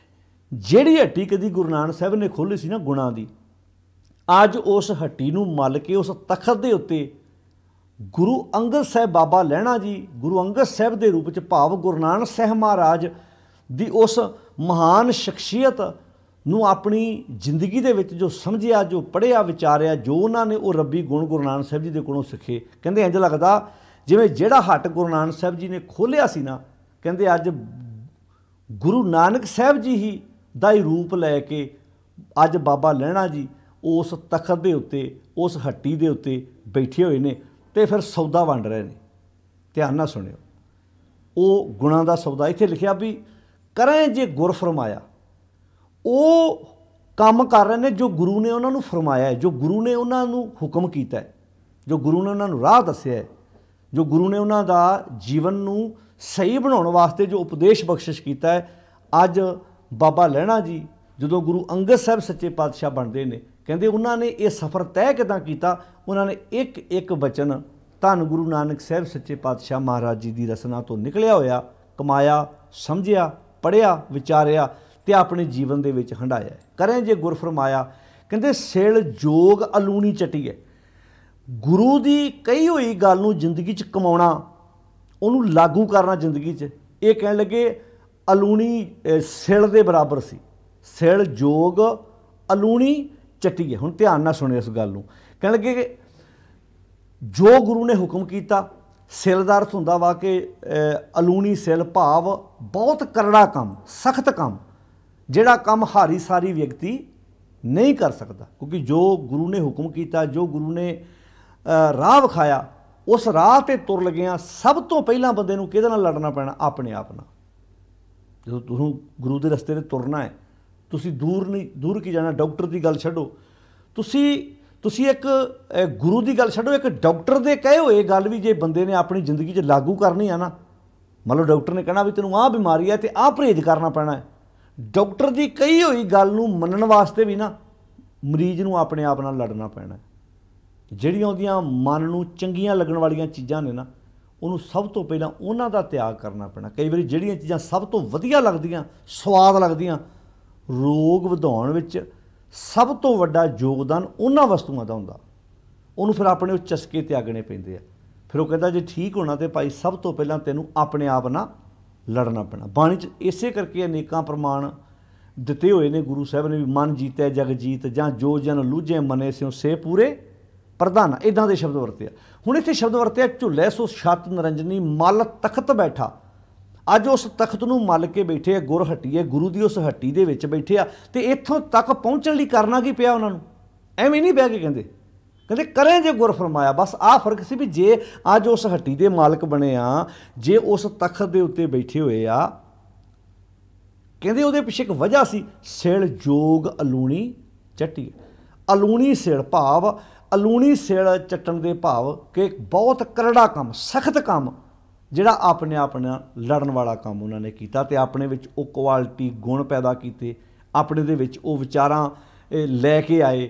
Speaker 1: ਜਿਹੜੀ ਹੱਟੀ ਕਦੀ ਗੁਰੂ ਨਾਨਕ ਸਾਹਿਬ ਨੇ ਖੋਲ੍ਹੀ ਸੀ ਨਾ ਗੁਣਾਂ ਦੀ, ਅੱਜ ਉਸ ਹੱਟੀ ਨੂੰ ਮਲ ਕੇ ਉਸ ਤਖਤ ਦੇ ਉੱਤੇ ਗੁਰੂ ਅੰਗਦ ਸਾਹਿਬ ਬਾਬਾ ਲਹਿਣਾ ਜੀ, ਗੁਰੂ ਅੰਗਦ ਸਾਹਿਬ ਦੇ ਰੂਪ 'ਚ ਭਾਵ ਗੁਰੂ ਨਾਨਕ ਸਾਹਿਬ ਮਹਾਰਾਜ ਦੀ ਉਸ ਮਹਾਨ ਸ਼ਖਸੀਅਤ ਨੂੰ ਆਪਣੀ ਜ਼ਿੰਦਗੀ ਦੇ ਵਿੱਚ ਜੋ ਸਮਝਿਆ, ਜੋ ਪੜ੍ਹਿਆ, ਵਿਚਾਰਿਆ, ਜੋ ਉਹਨਾਂ ਨੇ ਉਹ ਰੱਬੀ ਗੁਣ ਗੁਰੂ ਨਾਨਕ ਸਾਹਿਬ ਜੀ ਦੇ ਕੋਲੋਂ ਸਿੱਖੇ। ਕਹਿੰਦੇ ਇੰਝ ਲੱਗਦਾ ਜਿਵੇਂ ਜਿਹੜਾ ਹੱਟ ਗੁਰੂ ਨਾਨਕ ਸਾਹਿਬ ਜੀ ਨੇ ਖੋਲ੍ਹਿਆ ਸੀ ਨਾ, ਕਹਿੰਦੇ ਅੱਜ ਗੁਰੂ ਨਾਨਕ ਸਾਹਿਬ ਜੀ ਹੀ ਦਾ ਹੀ ਰੂਪ ਲੈ ਕੇ ਅੱਜ ਬਾਬਾ ਲਹਿਣਾ ਜੀ ਉਸ ਤਖਤ ਦੇ ਉੱਤੇ, ਉਸ ਹੱਟੀ ਦੇ ਉੱਤੇ ਬੈਠੇ ਹੋਏ ਨੇ ਤੇ ਫਿਰ ਸੌਦਾ ਵੰਡ ਰਹੇ ਨੇ। ਧਿਆਨ ਨਾਲ ਸੁਣਿਓ, ਉਹ ਗੁਣਾਂ ਦਾ ਸੌਦਾ। ਇੱਥੇ ਲਿਖਿਆ ਵੀ ਕਰੇ ਜੇ ਗੁਰ ਫਰਮਾਇਆ, ਉਹ ਕੰਮ ਕਰ ਰਹੇ ਨੇ ਜੋ ਗੁਰੂ ਨੇ ਉਹਨਾਂ ਨੂੰ ਫਰਮਾਇਆ ਹੈ, ਜੋ ਗੁਰੂ ਨੇ ਉਹਨਾਂ ਨੂੰ ਹੁਕਮ ਕੀਤਾ ਹੈ, ਜੋ ਗੁਰੂ ਨੇ ਉਹਨਾਂ ਨੂੰ ਰਾਹ ਦੱਸਿਆ ਹੈ, ਜੋ ਗੁਰੂ ਨੇ ਉਹਨਾਂ ਦਾ ਜੀਵਨ ਨੂੰ ਸਹੀ ਬਣਾਉਣ ਵਾਸਤੇ ਜੋ ਉਪਦੇਸ਼ ਬਖਸ਼ਿਸ਼ ਕੀਤਾ ਹੈ। ਅੱਜ ਬਾਬਾ ਲਹਿਣਾ ਜੀ ਜਦੋਂ ਗੁਰੂ ਅੰਗਦ ਸਾਹਿਬ ਸੱਚੇ ਪਾਤਸ਼ਾਹ ਬਣਦੇ ਨੇ, ਕਹਿੰਦੇ ਉਹਨਾਂ ਨੇ ਇਹ ਸਫ਼ਰ ਤੈਅ ਕਿੱਦਾਂ ਕੀਤਾ? ਉਹਨਾਂ ਨੇ ਇੱਕ ਇੱਕ ਬਚਨ ਧੰਨ ਗੁਰੂ ਨਾਨਕ ਸਾਹਿਬ ਸੱਚੇ ਪਾਤਸ਼ਾਹ ਮਹਾਰਾਜ ਜੀ ਦੀ ਰਸਨਾ ਤੋਂ ਨਿਕਲਿਆ ਹੋਇਆ ਕਮਾਇਆ, ਸਮਝਿਆ, ਪੜ੍ਹਿਆ, ਵਿਚਾਰਿਆ ਤੇ ਆਪਣੇ ਜੀਵਨ ਦੇ ਵਿੱਚ ਹੰਢਾਇਆ। ਕਰੇ ਜੇ ਗੁਰ ਫਰਮਾਇਆ, ਕਹਿੰਦੇ ਸਿਲ ਜੋਗ ਅਲੂਣੀ ਚਟੀ ਹੈ। ਗੁਰੂ ਦੀ ਕਹੀ ਹੋਈ ਗੱਲ ਨੂੰ ਜ਼ਿੰਦਗੀ 'ਚ ਕਮਾਉਣਾ, ਉਹਨੂੰ ਲਾਗੂ ਕਰਨਾ ਜ਼ਿੰਦਗੀ 'ਚ, ਇਹ ਕਹਿਣ ਲੱਗੇ ਅਲੂਣੀ ਸਿਲ ਦੇ ਬਰਾਬਰ ਸੀ। ਸਿਲ ਜੋਗ ਅਲੂਣੀ ਚੱਟੀ ਹੈ। ਹੁਣ ਧਿਆਨ ਨਾਲ ਸੁਣਿਓ ਇਸ ਗੱਲ ਨੂੰ। ਕਹਿਣ ਲੱਗੇ ਕਿ ਜੋ ਗੁਰੂ ਨੇ ਹੁਕਮ ਕੀਤਾ, ਸਿਲ ਦਾ ਅਰਥ ਹੁੰਦਾ ਵਾ ਕਿ ਅਲੂਣੀ ਸਿਲ ਭਾਵ ਬਹੁਤ ਕਰੜਾ ਕੰਮ, ਸਖਤ ਕੰਮ, ਜਿਹੜਾ ਕੰਮ ਹਾਰੀ ਸਾਰੀ ਵਿਅਕਤੀ ਨਹੀਂ ਕਰ ਸਕਦਾ। ਕਿਉਂਕਿ ਜੋ ਗੁਰੂ ਨੇ ਹੁਕਮ ਕੀਤਾ, ਜੋ ਗੁਰੂ ਨੇ ਰਾਹ ਵਿਖਾਇਆ, ਉਸ ਰਾਹ 'ਤੇ ਤੁਰ ਲੱਗਿਆਂ ਸਭ ਤੋਂ ਪਹਿਲਾਂ ਬੰਦੇ ਨੂੰ ਕਿਹਦੇ ਨਾਲ ਲੜਨਾ ਪੈਣਾ? ਆਪਣੇ ਆਪ ਨਾਲ। ਜਦੋਂ ਤੁਸੀਂ ਗੁਰੂ ਦੇ ਰਸਤੇ 'ਤੇ ਤੁਰਨਾ ਹੈ, ਤੁਸੀਂ ਦੂਰ ਕੀ ਜਾਣਾ? ਡਾਕਟਰ ਦੀ ਗੱਲ ਛੱਡੋ, ਤੁਸੀਂ ਇੱਕ ਗੁਰੂ ਦੀ ਗੱਲ ਛੱਡੋ, ਇੱਕ ਡਾਕਟਰ ਦੇ ਕਹੇ ਹੋਏ ਗੱਲ ਵੀ ਜੇ ਬੰਦੇ ਨੇ ਆਪਣੀ ਜ਼ਿੰਦਗੀ 'ਚ ਲਾਗੂ ਕਰਨੀ ਆ ਨਾ, ਮੰਨ ਲਓ ਡਾਕਟਰ ਨੇ ਕਹਿਣਾ ਵੀ ਤੈਨੂੰ ਆਹ ਬਿਮਾਰੀ ਹੈ ਅਤੇ ਆਹ ਪਰਹੇਜ਼ ਕਰਨਾ ਪੈਣਾ ਹੈ, ਡਾਕਟਰ ਦੀ ਕਹੀ ਹੋਈ ਗੱਲ ਨੂੰ ਮੰਨਣ ਵਾਸਤੇ ਵੀ ਨਾ ਮਰੀਜ਼ ਨੂੰ ਆਪਣੇ ਆਪ ਨਾਲ ਲੜਨਾ ਪੈਣਾ। ਜਿਹੜੀਆਂ ਉਹਦੀਆਂ ਮਨ ਨੂੰ ਚੰਗੀਆਂ ਲੱਗਣ ਵਾਲੀਆਂ ਚੀਜ਼ਾਂ ਨੇ ਨਾ, ਉਹਨੂੰ ਸਭ ਤੋਂ ਪਹਿਲਾਂ ਉਹਨਾਂ ਦਾ ਤਿਆਗ ਕਰਨਾ ਪੈਣਾ। ਕਈ ਵਾਰੀ ਜਿਹੜੀਆਂ ਚੀਜ਼ਾਂ ਸਭ ਤੋਂ ਵਧੀਆ ਲੱਗਦੀਆਂ, ਸਵਾਦ ਲੱਗਦੀਆਂ, ਰੋਗ ਵਧਾਉਣ ਵਿੱਚ ਸਭ ਤੋਂ ਵੱਡਾ ਯੋਗਦਾਨ ਉਹਨਾਂ ਵਸਤੂਆਂ ਦਾ ਹੁੰਦਾ। ਉਹਨੂੰ ਫਿਰ ਆਪਣੇ ਉਹ ਚਸਕੇ ਤਿਆਗਣੇ ਪੈਂਦੇ ਆ। ਫਿਰ ਉਹ ਕਹਿੰਦਾ ਜੇ ਠੀਕ ਹੋਣਾ ਤਾਂ ਭਾਈ ਸਭ ਤੋਂ ਪਹਿਲਾਂ ਤੈਨੂੰ ਆਪਣੇ ਆਪ ਨਾਲ ਲੜਨਾ ਪੈਣਾ। ਬਾਣੀ 'ਚ ਇਸੇ ਕਰਕੇ ਅਨੇਕਾਂ ਪ੍ਰਮਾਣ ਦਿੱਤੇ ਹੋਏ ਨੇ ਗੁਰੂ ਸਾਹਿਬ ਨੇ ਵੀ ਮਨ ਜੀਤੈ ਜਗ ਜੀਤ, ਜਾਂ ਜੋ ਜਨ ਲੂਝੇ ਮਨੇ ਸਿਉ ਸੇ ਪੂਰੇ ਪ੍ਰਧਾਨ, ਇੱਦਾਂ ਦੇ ਸ਼ਬਦ ਵਰਤੇ ਆ। ਹੁਣ ਇੱਥੇ ਸ਼ਬਦ ਵਰਤਿਆ ਝੁੱਲੇ ਸੋ ਛੱਤ ਨਿਰੰਜਨੀ ਮਲ ਤਖਤ ਬੈਠਾ। ਅੱਜ ਉਸ ਤਖਤ ਨੂੰ ਮਲ ਕੇ ਬੈਠੇ ਆ, ਗੁਰ ਹੱਟੀ ਹੈ, ਗੁਰੂ ਦੀ ਉਸ ਹੱਟੀ ਦੇ ਵਿੱਚ ਬੈਠੇ ਆ। ਅਤੇ ਇੱਥੋਂ ਤੱਕ ਪਹੁੰਚਣ ਲਈ ਕਰਨਾ ਕੀ ਪਿਆ ਉਹਨਾਂ ਨੂੰ? ਐਵੇਂ ਨਹੀਂ ਬਹਿ ਕੇ ਕਹਿੰਦੇ, ਕਹਿੰਦੇ ਕਰੇ ਜੇ ਗੁਰ ਫਰਮਾਇਆ। ਬਸ ਆਹ ਫਰਕ ਸੀ ਵੀ ਜੇ ਅੱਜ ਉਸ ਹੱਟੀ ਦੇ ਮਾਲਕ ਬਣੇ ਆ, ਜੇ ਉਸ ਤਖਤ ਦੇ ਉੱਤੇ ਬੈਠੇ ਹੋਏ ਆ, ਕਹਿੰਦੇ ਉਹਦੇ ਪਿੱਛੇ ਇੱਕ ਵਜ੍ਹਾ ਸੀ, ਸਿਲ ਜੋਗ ਅਲੂਣੀ ਚੱਟੀ। ਅਲੂਣੀ ਸਿਲ ਭਾਵ ਅਲੂਣੀ ਸਿਲ ਚੱਟਣ ਦੇ ਭਾਵ ਕਿ ਬਹੁਤ ਕਰੜਾ ਕੰਮ, ਸਖਤ ਕੰਮ, ਜਿਹੜਾ ਆਪਣੇ ਆਪ ਨਾਲ ਲੜਨ ਵਾਲਾ ਕੰਮ ਉਹਨਾਂ ਨੇ ਕੀਤਾ ਅਤੇ ਆਪਣੇ ਵਿੱਚ ਉਹ ਕੁਆਲਿਟੀ ਗੁਣ ਪੈਦਾ ਕੀਤੇ, ਆਪਣੇ ਦੇ ਵਿੱਚ ਉਹ ਵਿਚਾਰਾਂ ਲੈ ਕੇ ਆਏ,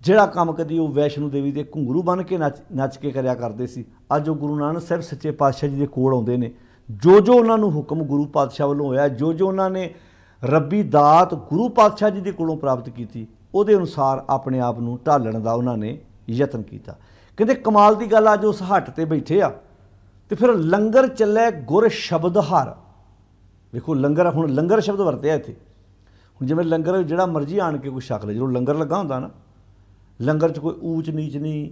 Speaker 1: ਜਿਹੜਾ ਕੰਮ ਕਦੀ ਉਹ ਵੈਸ਼ਨੋ ਦੇਵੀ ਦੇ ਘੁੰਗਰੂ ਬਣ ਕੇ ਨੱਚ ਕੇ ਕਰਿਆ ਕਰਦੇ ਸੀ। ਅੱਜ ਉਹ ਗੁਰੂ ਨਾਨਕ ਸਾਹਿਬ ਸੱਚੇ ਪਾਤਸ਼ਾਹ ਜੀ ਦੇ ਕੋਲ ਆਉਂਦੇ ਨੇ, ਜੋ ਜੋ ਉਹਨਾਂ ਨੂੰ ਹੁਕਮ ਗੁਰੂ ਪਾਤਸ਼ਾਹ ਵੱਲੋਂ ਹੋਇਆ, ਜੋ ਜੋ ਉਹਨਾਂ ਨੇ ਰੱਬੀ ਦਾਤ ਗੁਰੂ ਪਾਤਸ਼ਾਹ ਜੀ ਦੇ ਕੋਲੋਂ ਪ੍ਰਾਪਤ ਕੀਤੀ, ਉਹਦੇ ਅਨੁਸਾਰ ਆਪਣੇ ਆਪ ਨੂੰ ਢਾਲਣ ਦਾ ਉਹਨਾਂ ਨੇ ਯਤਨ ਕੀਤਾ। ਕਹਿੰਦੇ ਕਮਾਲ ਦੀ ਗੱਲ, ਅੱਜ ਉਸ ਹੱਟ 'ਤੇ ਬੈਠੇ ਆ ਅਤੇ ਫਿਰ ਲੰਗਰ ਚੱਲੇ ਗੁਰ ਸ਼ਬਦ ਹਰ। ਵੇਖੋ ਲੰਗਰ, ਹੁਣ ਲੰਗਰ ਸ਼ਬਦ ਵਰਤਿਆ ਇੱਥੇ। ਹੁਣ ਜਿਵੇਂ ਲੰਗਰ ਜਿਹੜਾ ਮਰਜ਼ੀ ਆਣ ਕੇ ਕੋਈ ਛਕ ਲੈ, ਜਦੋਂ ਲੰਗਰ ਲੱਗਾ ਹੁੰਦਾ ਨਾ, ਲੰਗਰ 'ਚ ਕੋਈ ਊਚ ਨੀਚ ਨਹੀਂ,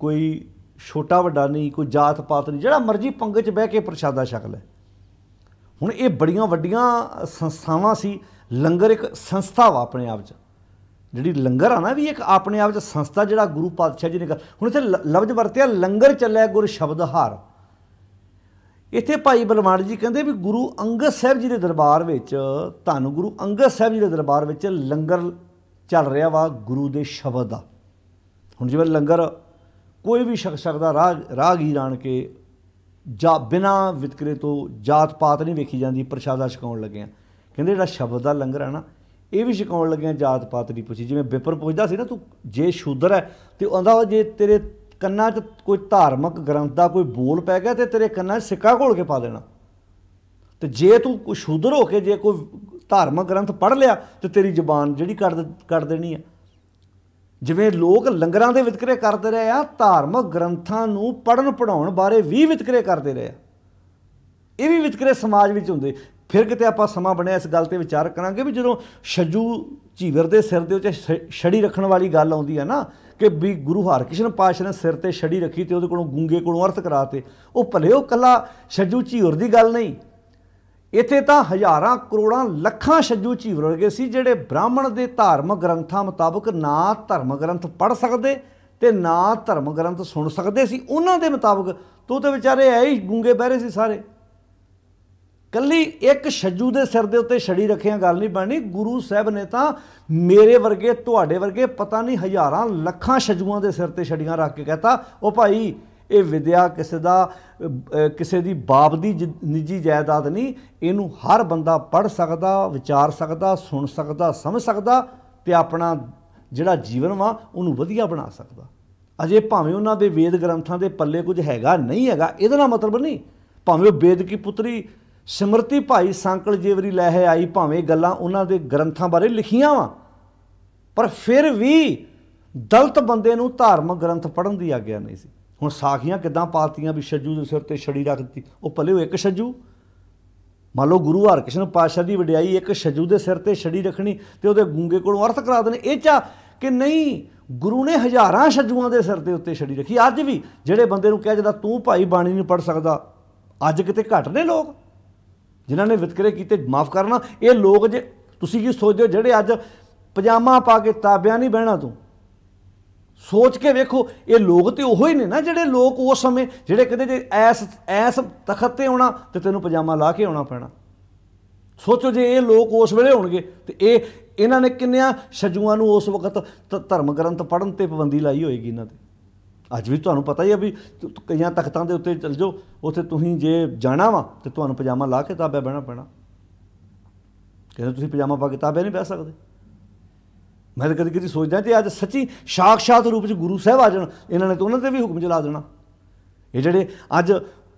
Speaker 1: ਕੋਈ ਛੋਟਾ ਵੱਡਾ ਨਹੀਂ, ਕੋਈ ਜਾਤ ਪਾਤ ਨਹੀਂ, ਜਿਹੜਾ ਮਰਜ਼ੀ ਪੰਗਤ 'ਚ ਬਹਿ ਕੇ ਪ੍ਰਸ਼ਾਦਾ ਛਕ ਲੈ। ਹੁਣ ਇਹ ਬੜੀਆਂ ਵੱਡੀਆਂ ਸੰਸਥਾਵਾਂ ਸੀ। ਲੰਗਰ ਇੱਕ ਸੰਸਥਾ ਵਾ ਆਪਣੇ ਆਪ 'ਚ, ਜਿਹੜੀ ਲੰਗਰ ਆ ਨਾ ਵੀ ਇੱਕ ਆਪਣੇ ਆਪ 'ਚ ਸੰਸਥਾ, ਜਿਹੜਾ ਗੁਰੂ ਪਾਤਸ਼ਾਹ ਜੀ ਨੇ ਕਰ। ਹੁਣ ਇੱਥੇ ਲਫ਼ਜ਼ ਵਰਤਿਆ ਲੰਗਰ ਚੱਲਿਆ ਗੁਰ ਸ਼ਬਦ ਹਾਰ। ਇੱਥੇ ਭਾਈ ਬਲਵੰਡ ਜੀ ਕਹਿੰਦੇ ਵੀ ਗੁਰੂ ਅੰਗਦ ਸਾਹਿਬ ਜੀ ਦੇ ਦਰਬਾਰ ਵਿੱਚ, ਧੰਨ ਗੁਰੂ ਅੰਗਦ ਸਾਹਿਬ ਜੀ ਦੇ ਦਰਬਾਰ ਵਿੱਚ ਲੰਗਰ ਚੱਲ ਰਿਹਾ ਵਾ ਗੁਰੂ ਦੇ ਸ਼ਬਦ ਦਾ। ਹੁਣ ਜਿਵੇਂ ਲੰਗਰ ਕੋਈ ਵੀ ਛਕ ਸਕਦਾ, ਰਾਹਗੀਰ ਆਣ ਕੇ ਜਾਂ ਬਿਨਾਂ ਵਿਤਕਰੇ ਤੋਂ, ਜਾਤ ਪਾਤ ਨਹੀਂ ਵੇਖੀ ਜਾਂਦੀ, ਪ੍ਰਸ਼ਾਦਾ ਛਕਾਉਣ ਲੱਗੇ ਆ। ਕਹਿੰਦੇ ਜਿਹੜਾ ਸ਼ਬਦ ਦਾ ਲੰਗਰ ਹੈ ਨਾ, ਇਹ ਵੀ ਛਕਾਉਣ ਲੱਗਿਆ ਜਾਤ ਪਾਤ ਨਹੀਂ ਪੁੱਛੀ। ਜਿਵੇਂ ਵਿਪਰ ਪੁੱਛਦਾ ਸੀ ਨਾ, ਤੂੰ ਜੇ ਸ਼ੂਦਰ ਹੈ ਅਤੇ ਆਂਦਾ ਜੇ ਤੇਰੇ ਕੰਨਾਂ 'ਚ ਕੋਈ ਧਾਰਮਿਕ ਗ੍ਰੰਥ ਦਾ ਕੋਈ ਬੋਲ ਪੈ ਗਿਆ ਤੇ ਤੇਰੇ ਕੰਨਾਂ 'ਚ ਸਿੱਕਾ ਘੋਲ ਕੇ ਪਾ ਦੇਣਾ। ਤੇ ਜੇ ਤੂੰ ਸ਼ੂਦਰ ਹੋ ਕੇ ਜੇ ਕੋਈ ਧਾਰਮਿਕ ਗ੍ਰੰਥ ਪੜ੍ਹ ਲਿਆ ਤੇ ਤੇਰੀ ਜ਼ੁਬਾਨ ਜਿਹੜੀ ਕੱਢ ਦੇਣੀ ਆ। ਜਿਵੇਂ ਲੋਕ ਲੰਗਰਾਂ ਦੇ ਵਿਤਕਰੇ ਕਰਦੇ ਰਹੇ ਆ, ਧਾਰਮਿਕ ਗ੍ਰੰਥਾਂ ਨੂੰ ਪੜ੍ਹਨ ਪੜ੍ਹਾਉਣ ਬਾਰੇ ਵੀ ਵਿਤਕਰੇ ਕਰਦੇ ਰਹੇ ਆ। ਇਹ ਵੀ ਵਿਤਕਰੇ ਸਮਾਜ ਵਿੱਚ ਹੁੰਦੇ। ਫਿਰ ਕਿਤੇ ਆਪਾਂ ਸਮਾਂ ਬਣਿਆ ਇਸ ਗੱਲ 'ਤੇ ਵਿਚਾਰ ਕਰਾਂਗੇ ਵੀ ਜਦੋਂ ਛੱਜੂ ਝੀਵਰ ਦੇ ਸਿਰ ਦੇ ਉੱਤੇ ਛੜੀ ਰੱਖਣ ਵਾਲੀ ਗੱਲ ਆਉਂਦੀ ਹੈ ਨਾ, ਕਿ ਵੀ ਗੁਰੂ ਹਰਕ੍ਰਿਸ਼ਨ ਪਾਤਸ਼ਾਹ ਨੇ ਸਿਰ 'ਤੇ ਛੜੀ ਰੱਖੀ ਅਤੇ ਉਹਦੇ ਕੋਲੋਂ ਗੂੰਗੇ ਕੋਲੋਂ ਅਰਥ ਕਰਾਤੇ, ਉਹ ਭਲੇ ਉਹ ਇਕੱਲਾ ਛੱਜੂ ਝੀਵਰ ਦੀ ਗੱਲ ਨਹੀਂ। ਇੱਥੇ ਤਾਂ ਹਜ਼ਾਰਾਂ ਕਰੋੜਾਂ ਲੱਖਾਂ ਛੱਜੂ ਝੀਵਰ ਵਰਗੇ ਸੀ, ਜਿਹੜੇ ਬ੍ਰਾਹਮਣ ਦੇ ਧਾਰਮਿਕ ਗ੍ਰੰਥਾਂ ਮੁਤਾਬਕ ਨਾ ਧਰਮ ਗ੍ਰੰਥ ਪੜ੍ਹ ਸਕਦੇ ਅਤੇ ਨਾ ਧਰਮ ਗ੍ਰੰਥ ਸੁਣ ਸਕਦੇ ਸੀ। ਉਹਨਾਂ ਦੇ ਮੁਤਾਬਕ ਤੂੰ ਤਾਂ ਵਿਚਾਰੇ ਐ ਹੀ ਗੂੰਗੇ ਬਹਿ ਰਹੇ ਸੀ ਸਾਰੇ। ਕੱਲੀ ਇੱਕ ਛੱਜੂ ਦੇ ਸਿਰ ਦੇ ਉੱਤੇ ਛੜੀ ਰੱਖਿਆ ਗੱਲ ਨਹੀਂ ਬਣਨੀ। ਗੁਰੂ ਸਾਹਿਬ ਨੇ ਤਾਂ ਮੇਰੇ ਵਰਗੇ, ਤੁਹਾਡੇ ਵਰਗੇ ਪਤਾ ਨਹੀਂ ਹਜ਼ਾਰਾਂ ਲੱਖਾਂ ਛੱਜੂਆਂ ਦੇ ਸਿਰ 'ਤੇ ਛੜੀਆਂ ਰੱਖ ਕੇ ਕਹਿਤਾ, ਉਹ ਭਾਈ ਇਹ ਵਿਦਿਆ ਕਿਸੇ ਦੀ ਬਾਪ ਦੀ ਨਿੱਜੀ ਜਾਇਦਾਦ ਨਹੀਂ, ਇਹਨੂੰ ਹਰ ਬੰਦਾ ਪੜ੍ਹ ਸਕਦਾ, ਵਿਚਾਰ ਸਕਦਾ, ਸੁਣ ਸਕਦਾ, ਸਮਝ ਸਕਦਾ ਅਤੇ ਆਪਣਾ ਜਿਹੜਾ ਜੀਵਨ ਵਾ ਉਹਨੂੰ ਵਧੀਆ ਬਣਾ ਸਕਦਾ। ਅਜੇ ਭਾਵੇਂ ਉਹਨਾਂ ਦੇ ਵੇਦ ਗ੍ਰੰਥਾਂ ਦੇ ਪੱਲੇ ਕੁਝ ਹੈਗਾ ਨਹੀਂ ਹੈਗਾ, ਇਹਦਾ ਨਾਲ ਮਤਲਬ ਨਹੀਂ। ਭਾਵੇਂ ਉਹ ਵੇਦ ਕੀ ਪੁੱਤਰੀ ਸਿਮਰਤੀ ਭਾਈ ਸੰਕਲ ਜੇਵਰੀ ਲੈ ਆਈ, ਭਾਵੇਂ ਗੱਲਾਂ ਉਹਨਾਂ ਦੇ ਗ੍ਰੰਥਾਂ ਬਾਰੇ ਲਿਖੀਆਂ ਵਾ, ਪਰ ਫਿਰ ਵੀ ਦਲਿਤ ਬੰਦੇ ਨੂੰ ਧਾਰਮਿਕ ਗ੍ਰੰਥ ਪੜ੍ਹਨ ਦੀ ਆਗਿਆ ਨਹੀਂ ਸੀ। ਹੁਣ ਸਾਖੀਆਂ ਕਿੱਦਾਂ ਪਾਤੀਆਂ ਵੀ ਛੱਜੂ ਦੇ ਸਿਰ 'ਤੇ ਛੜੀ ਰੱਖ ਦਿੱਤੀ। ਉਹ ਭਲੇ ਉਹ ਇੱਕ ਛੱਜੂ, ਮੰਨ ਲਓ ਗੁਰੂ ਹਰਕ੍ਰਿਸ਼ਨ ਪਾਤਸ਼ਾਹ ਦੀ ਵਡਿਆਈ ਇੱਕ ਛੱਜੂ ਦੇ ਸਿਰ 'ਤੇ ਛੜੀ ਰੱਖਣੀ ਅਤੇ ਉਹਦੇ ਗੂੰਗੇ ਕੋਲੋਂ ਅਰਥ ਕਰਾ ਦੇਣੇ, ਇਹ 'ਚ ਕਿ ਨਹੀਂ ਗੁਰੂ ਨੇ ਹਜ਼ਾਰਾਂ ਛੱਜੂਆਂ ਦੇ ਸਿਰ ਦੇ ਉੱਤੇ ਛੜੀ ਰੱਖੀ। ਅੱਜ ਵੀ ਜਿਹੜੇ ਬੰਦੇ ਨੂੰ ਕਿਹਾ ਜਾਂਦਾ ਤੂੰ ਭਾਈ ਬਾਣੀ ਨਹੀਂ ਪੜ੍ਹ ਸਕਦਾ, ਅੱਜ ਕਿਤੇ ਘੱਟ ਨੇ ਲੋਕ ਜਿਨ੍ਹਾਂ ਨੇ ਵਿਤਕਰੇ ਕੀਤੇ। ਮਾਫ਼ ਕਰਨਾ, ਇਹ ਲੋਕ ਜੇ ਤੁਸੀਂ ਕੀ ਸੋਚਦੇ ਹੋ ਜਿਹੜੇ ਅੱਜ ਪਜਾਮਾ ਪਾ ਕੇ ਤਾਬਿਆਂ ਨਹੀਂ ਬਹਿਣਾ, ਤੂੰ ਸੋਚ ਕੇ ਵੇਖੋ, ਇਹ ਲੋਕ ਤੇ ਉਹੋ ਹੀ ਨੇ ਨਾ ਜਿਹੜੇ ਲੋਕ ਉਸ ਸਮੇਂ ਜਿਹੜੇ ਕਹਿੰਦੇ ਜੇ ਐਸ ਤਖਤ 'ਤੇ ਆਉਣਾ ਤੇ ਤੈਨੂੰ ਪਜਾਮਾ ਲਾ ਕੇ ਆਉਣਾ ਪੈਣਾ। ਸੋਚੋ ਜੇ ਇਹ ਲੋਕ ਉਸ ਵੇਲੇ ਹੋਣਗੇ ਤੇ ਇਹਨਾਂ ਨੇ ਕਿੰਨਿਆਂ ਛੱਜੂਆਂ ਨੂੰ ਉਸ ਵਕਤ ਧਰਮ ਗ੍ਰੰਥ ਪੜ੍ਹਨ 'ਤੇ ਪਾਬੰਦੀ ਲਾਈ ਹੋਏਗੀ ਇਹਨਾਂ 'ਤੇ। ਅੱਜ ਵੀ ਤੁਹਾਨੂੰ ਪਤਾ ਹੀ ਆ ਵੀ ਕਈਆਂ ਤਖਤਾਂ ਦੇ ਉੱਤੇ ਚੱਲ ਜਾਓ, ਉੱਥੇ ਤੁਸੀਂ ਜੇ ਜਾਣਾ ਵਾ ਤਾਂ ਤੁਹਾਨੂੰ ਪਜਾਮਾ ਲਾ ਕੇ ਤਾਬਿਆ ਬਹਿਣਾ ਪੈਣਾ। ਕਹਿੰਦੇ ਤੁਸੀਂ ਪਜਾਮਾ ਪਾ ਕੇ ਤਾਬਿਆ ਨਹੀਂ ਬਹਿ ਸਕਦੇ। ਮੈਂ ਤਾਂ ਕਦੀ ਕਦੀ ਸੋਚਦਾ ਜੇ ਅੱਜ ਸੱਚੀ ਸਾਖਸ਼ਾਤ ਰੂਪ 'ਚ ਗੁਰੂ ਸਾਹਿਬ ਆ ਜਾਣ, ਇਹਨਾਂ ਨੇ ਤਾਂ ਉਹਨਾਂ 'ਤੇ ਵੀ ਹੁਕਮ ਚਲਾ ਦੇਣਾ। ਇਹ ਜਿਹੜੇ ਅੱਜ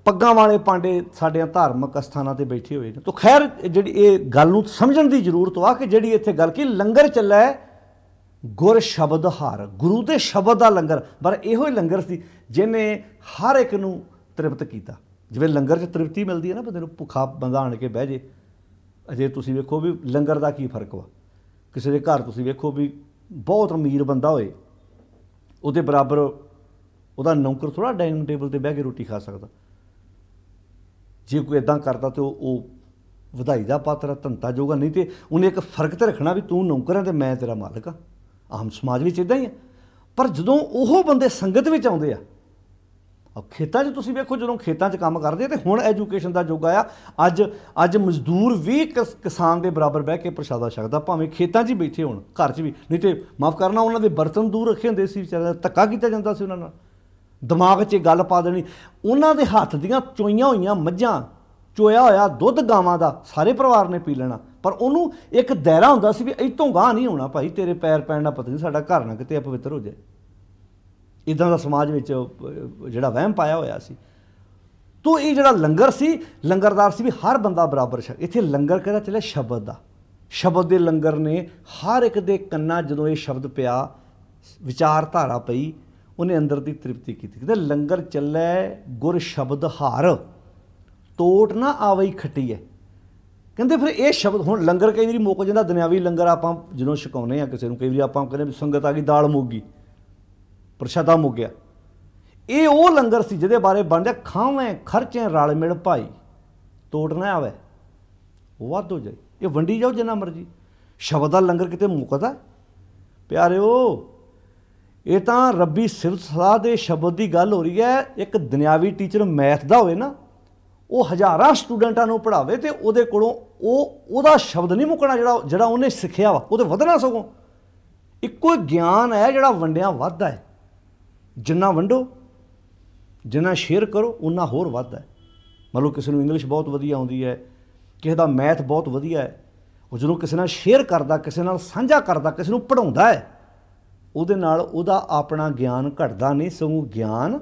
Speaker 1: ਪੱਗਾਂ ਵਾਲੇ ਪਾਂਡੇ ਸਾਡੀਆਂ ਧਾਰਮਿਕ ਅਸਥਾਨਾਂ 'ਤੇ ਬੈਠੇ ਹੋਏ ਨੇ। ਤਾਂ ਖੈਰ ਜਿਹੜੀ ਇਹ ਗੱਲ ਨੂੰ ਸਮਝਣ ਦੀ ਜ਼ਰੂਰਤ ਵਾ ਕਿ ਜਿਹੜੀ ਇੱਥੇ ਗੱਲ ਕੀ ਲੰਗਰ ਚੱਲਾ ਗੁਰ ਸ਼ਬਦ ਹਾਰ, ਗੁਰੂ ਦੇ ਸ਼ਬਦ ਦਾ ਲੰਗਰ। ਪਰ ਇਹੋ ਹੀ ਲੰਗਰ ਸੀ ਜਿਹਨੇ ਹਰ ਇੱਕ ਨੂੰ ਤ੍ਰਿਪਤ ਕੀਤਾ। ਜਿਵੇਂ ਲੰਗਰ 'ਚ ਤ੍ਰਿਪਤੀ ਮਿਲਦੀ ਹੈ ਨਾ, ਬੰਦੇ ਨੂੰ ਭੁੱਖਾ ਬੰਦਾ ਆਣ ਕੇ ਬਹਿ ਜੇ। ਅਜੇ ਤੁਸੀਂ ਵੇਖੋ ਵੀ ਲੰਗਰ ਦਾ ਕੀ ਫਰਕ ਵਾ। ਕਿਸੇ ਦੇ ਘਰ ਤੁਸੀਂ ਵੇਖੋ ਵੀ ਬਹੁਤ ਅਮੀਰ ਬੰਦਾ ਹੋਏ, ਉਹਦੇ ਬਰਾਬਰ ਉਹਦਾ ਨੌਕਰ ਥੋੜ੍ਹਾ ਡਾਈਨਿੰਗ ਟੇਬਲ 'ਤੇ ਬਹਿ ਕੇ ਰੋਟੀ ਖਾ ਸਕਦਾ। ਜੇ ਕੋਈ ਇੱਦਾਂ ਕਰਦਾ ਤਾਂ ਉਹ ਵਧਾਈ ਦਾ ਪਾਤਰ, ਧੰਤਾ ਜੋਗਾ। ਨਹੀਂ ਤਾਂ ਉਹਨੇ ਇੱਕ ਫਰਕ ਤਾਂ ਰੱਖਣਾ ਵੀ ਤੂੰ ਨੌਕਰ ਹੈ ਅਤੇ ਮੈਂ ਤੇਰਾ ਮਾਲਕ ਹਾਂ। ਆਮ ਸਮਾਜ ਵਿੱਚ ਇਦਾਂ ਹੀ ਹੈ। ਪਰ ਜਦੋਂ ਉਹ ਬੰਦੇ ਸੰਗਤ ਵਿੱਚ ਆਉਂਦੇ ਆ, ਖੇਤਾਂ 'ਚ ਤੁਸੀਂ ਵੇਖੋ, ਜਦੋਂ ਖੇਤਾਂ 'ਚ ਕੰਮ ਕਰਦੇ ਤੇ ਹੁਣ ਐਜੂਕੇਸ਼ਨ ਦਾ ਯੁੱਗ ਆਇਆ, ਅੱਜ ਮਜ਼ਦੂਰ ਵੀ ਕਿਸਾਨ ਦੇ ਬਰਾਬਰ ਬਹਿ ਕੇ ਪ੍ਰਸ਼ਾਦਾ ਛਕਦਾ, ਭਾਵੇਂ ਖੇਤਾਂ 'ਚ ਹੀ ਬੈਠੇ ਹੋਣ, ਘਰ 'ਚ ਵੀ। ਨਹੀਂ ਤੇ ਮਾਫ਼ ਕਰਨਾ, ਉਹਨਾਂ ਦੇ ਬਰਤਨ ਦੂਰ ਰੱਖੇ ਹੁੰਦੇ ਸੀ, ਵਿਚਾਰਿਆਂ ਦਾ ਧੱਕਾ ਕੀਤਾ ਜਾਂਦਾ ਸੀ ਉਹਨਾਂ ਨਾਲ, ਦਿਮਾਗ 'ਚ ਗੱਲ ਪਾ ਦੇਣੀ। ਉਹਨਾਂ ਦੇ ਹੱਥ ਦੀਆਂ ਚੋਈਆਂ ਹੋਈਆਂ ਮੱਝਾਂ, ਚੋਇਆ ਹੋਇਆ ਦੁੱਧ ਗਾਵਾਂ ਦਾ ਸਾਰੇ ਪਰਿਵਾਰ ਨੇ ਪੀ ਲੈਣਾ, ਪਰ ਉਹਨੂੰ ਇੱਕ ਦਾਇਰਾ ਹੁੰਦਾ ਸੀ ਵੀ ਇੱਥੋਂ ਗਾਂਹ ਨਹੀਂ ਹੋਣਾ ਭਾਈ, ਤੇਰੇ ਪੈਰ ਪੈਣ ਨਾਲ ਪਤਾ ਨਹੀਂ ਸਾਡਾ ਘਰ ਨਾ ਕਿਤੇ ਅਪਵਿੱਤਰ ਹੋ ਜਾਏ। ਇੱਦਾਂ ਦਾ ਸਮਾਜ ਵਿੱਚ ਜਿਹੜਾ ਵਹਿਮ ਪਾਇਆ ਹੋਇਆ ਸੀ। ਤੋ ਇਹ ਜਿਹੜਾ ਲੰਗਰ ਸੀ, ਲੰਗਰਦਾਰ ਸੀ ਵੀ ਹਰ ਬੰਦਾ ਬਰਾਬਰ ਇੱਥੇ ਲੰਗਰ ਕਿਹੜਾ ਚੱਲਿਆ? ਸ਼ਬਦ ਦਾ। ਸ਼ਬਦ ਦੇ ਲੰਗਰ ਨੇ ਹਰ ਇੱਕ ਦੇ ਕੰਨਾਂ ਜਦੋਂ ਇਹ ਸ਼ਬਦ ਪਿਆ, ਵਿਚਾਰਧਾਰਾ ਪਈ, ਉਹਨੇ ਅੰਦਰ ਦੀ ਤ੍ਰਿਪਤੀ ਕੀਤੀ। ਕਹਿੰਦੇ ਲੰਗਰ ਚੱਲੇ ਗੁਰ ਸ਼ਬਦ ਹਾਰ, ਤੋਟ ਨਾ ਆਵਈ ਖੱਟੀ ਹੈ। ਕਹਿੰਦੇ ਫਿਰ ਇਹ ਸ਼ਬਦ, ਹੁਣ ਲੰਗਰ ਕਈ ਵਾਰੀ ਮੁੱਕ ਜਾਂਦਾ, ਦੁਨਿਆਵੀ ਲੰਗਰ ਆਪਾਂ ਜਦੋਂ ਛਕਾਉਂਦੇ ਹਾਂ ਕਿਸੇ ਨੂੰ, ਕਈ ਵਾਰੀ ਆਪਾਂ ਕਹਿੰਦੇ ਸੰਗਤ ਆ ਗਈ, ਦਾਲ ਮੁੱਕ ਗਈ, ਪ੍ਰਸ਼ਾਦਾ ਮੁੱਕ ਗਿਆ। ਇਹ ਉਹ ਲੰਗਰ ਸੀ ਜਿਹਦੇ ਬਾਰੇ ਬਣਦਾ ਖਾਵੇਂ ਖਰਚੇ ਰਲ ਮਿਲ ਭਾਈ, ਤੋੜ ਨਾ ਆਵੇ ਵੱਧ ਹੋ ਜਾਏ। ਇਹ ਵੰਡੀ ਜਾਓ ਜਿੰਨਾ ਮਰਜੀ। ਸ਼ਬਦ ਦਾ ਲੰਗਰ ਕਿਤੇ ਮੁੱਕਦਾ ਪਿਆਰਿਓ? ਇਹ ਤਾਂ ਰੱਬੀ ਸਿਫਤ ਸਲਾਹ ਦੇ ਸ਼ਬਦ ਦੀ ਗੱਲ ਹੋ ਰਹੀ ਹੈ। ਇੱਕ ਦੁਨਿਆਵੀ ਟੀਚਰ ਮੈਥ ਦਾ ਹੋਵੇ ਨਾ, ਉਹ ਹਜ਼ਾਰਾਂ ਸਟੂਡੈਂਟਾਂ ਨੂੰ ਪੜ੍ਹਾਵੇ ਤੇ ਉਹਦੇ ਕੋਲੋਂ ਉਹਦਾ ਸ਼ਬਦ ਨਹੀਂ ਮੁੱਕਣਾ ਜਿਹੜਾ ਉਹਨੇ ਸਿੱਖਿਆ ਵਾ, ਉਹਦੇ ਵਧਣਾ। ਸਗੋਂ ਇੱਕੋ ਗਿਆਨ ਹੈ ਜਿਹੜਾ ਵੰਡਿਆਂ ਵੱਧਦਾ ਹੈ। ਜਿੰਨਾ ਵੰਡੋ, ਜਿੰਨਾ ਸ਼ੇਅਰ ਕਰੋ, ਉਨਾ ਹੋਰ ਵੱਧਦਾ ਹੈ। ਮੰਨ ਲਓ ਕਿਸੇ ਨੂੰ ਇੰਗਲਿਸ਼ ਬਹੁਤ ਵਧੀਆ ਆਉਂਦੀ ਹੈ, ਕਿਸੇ ਦਾ ਮੈਥ ਬਹੁਤ ਵਧੀਆ ਹੈ, ਉਹ ਜਦੋਂ ਕਿਸੇ ਨਾਲ ਸ਼ੇਅਰ ਕਰਦਾ, ਕਿਸੇ ਨਾਲ ਸਾਂਝਾ ਕਰਦਾ, ਕਿਸੇ ਨੂੰ ਪੜ੍ਹਾਉਂਦਾ ਹੈ, ਉਹਦੇ ਨਾਲ ਉਹਦਾ ਆਪਣਾ ਗਿਆਨ ਘਟਦਾ ਨਹੀਂ, ਸਗੋਂ ਗਿਆਨ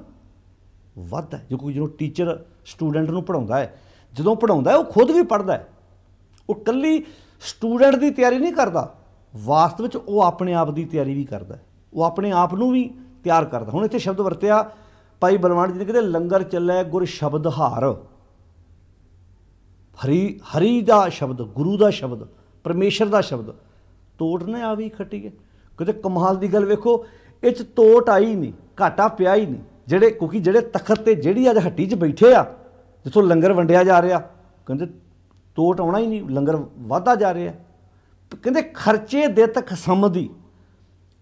Speaker 1: ਵੱਧਦਾ ਹੈ। ਜਦੋਂ ਟੀਚਰ ਸਟੂਡੈਂਟ ਨੂੰ ਪੜ੍ਹਾਉਂਦਾ ਹੈ, ਜਦੋਂ ਪੜ੍ਹਾਉਂਦਾ ਹੈ ਉਹ ਖੁਦ ਵੀ ਪੜ੍ਹਦਾ ਹੈ। ਉਹ ਇਕੱਲੀ ਸਟੂਡੈਂਟ ਦੀ ਤਿਆਰੀ ਨਹੀਂ ਕਰਦਾ, ਵਾਸਤਵ ਵਿੱਚ ਉਹ ਆਪਣੇ ਆਪ ਦੀ ਤਿਆਰੀ ਵੀ ਕਰਦਾ, ਉਹ ਆਪਣੇ ਆਪ ਨੂੰ ਵੀ ਤਿਆਰ ਕਰਦਾ। ਹੁਣ ਇੱਥੇ ਸ਼ਬਦ ਵਰਤਿਆ ਭਾਈ ਬਲਵੰਤ ਜੀ ਨੇ, ਕਹਿੰਦੇ ਲੰਗਰ ਚੱਲੇ ਗੁਰ ਸ਼ਬਦ ਹਾਰ। ਹਰੀ ਦਾ ਸ਼ਬਦ, ਗੁਰੂ ਦਾ ਸ਼ਬਦ, ਪਰਮੇਸ਼ਰ ਦਾ ਸ਼ਬਦ, ਤੋਟ ਨਾ ਆਵੀ ਖੱਟੀ ਹੈ। ਕਹਿੰਦੇ ਕਮਾਲ ਦੀ ਗੱਲ ਵੇਖੋ, ਇਹ 'ਚ ਤੋਟ ਆਈ ਨਹੀਂ, ਘਾਟਾ ਪਿਆ ਹੀ ਨਹੀਂ। ਕਿਉਂਕਿ ਜਿਹੜੇ ਤਖਤ 'ਤੇ ਜਿਹੜੀ ਅੱਜ ਹੱਟੀ 'ਚ ਬੈਠੇ ਆ, ਜਿੱਥੋਂ ਲੰਗਰ ਵੰਡਿਆ ਜਾ ਰਿਹਾ, ਕਹਿੰਦੇ ਤੋਟ ਆਉਣਾ ਹੀ ਨਹੀਂ, ਲੰਗਰ ਵੱਧਦਾ ਜਾ ਰਿਹਾ। ਕਹਿੰਦੇ ਖਰਚੇ ਦਿੱਤ ਖਸਮ ਦੀ,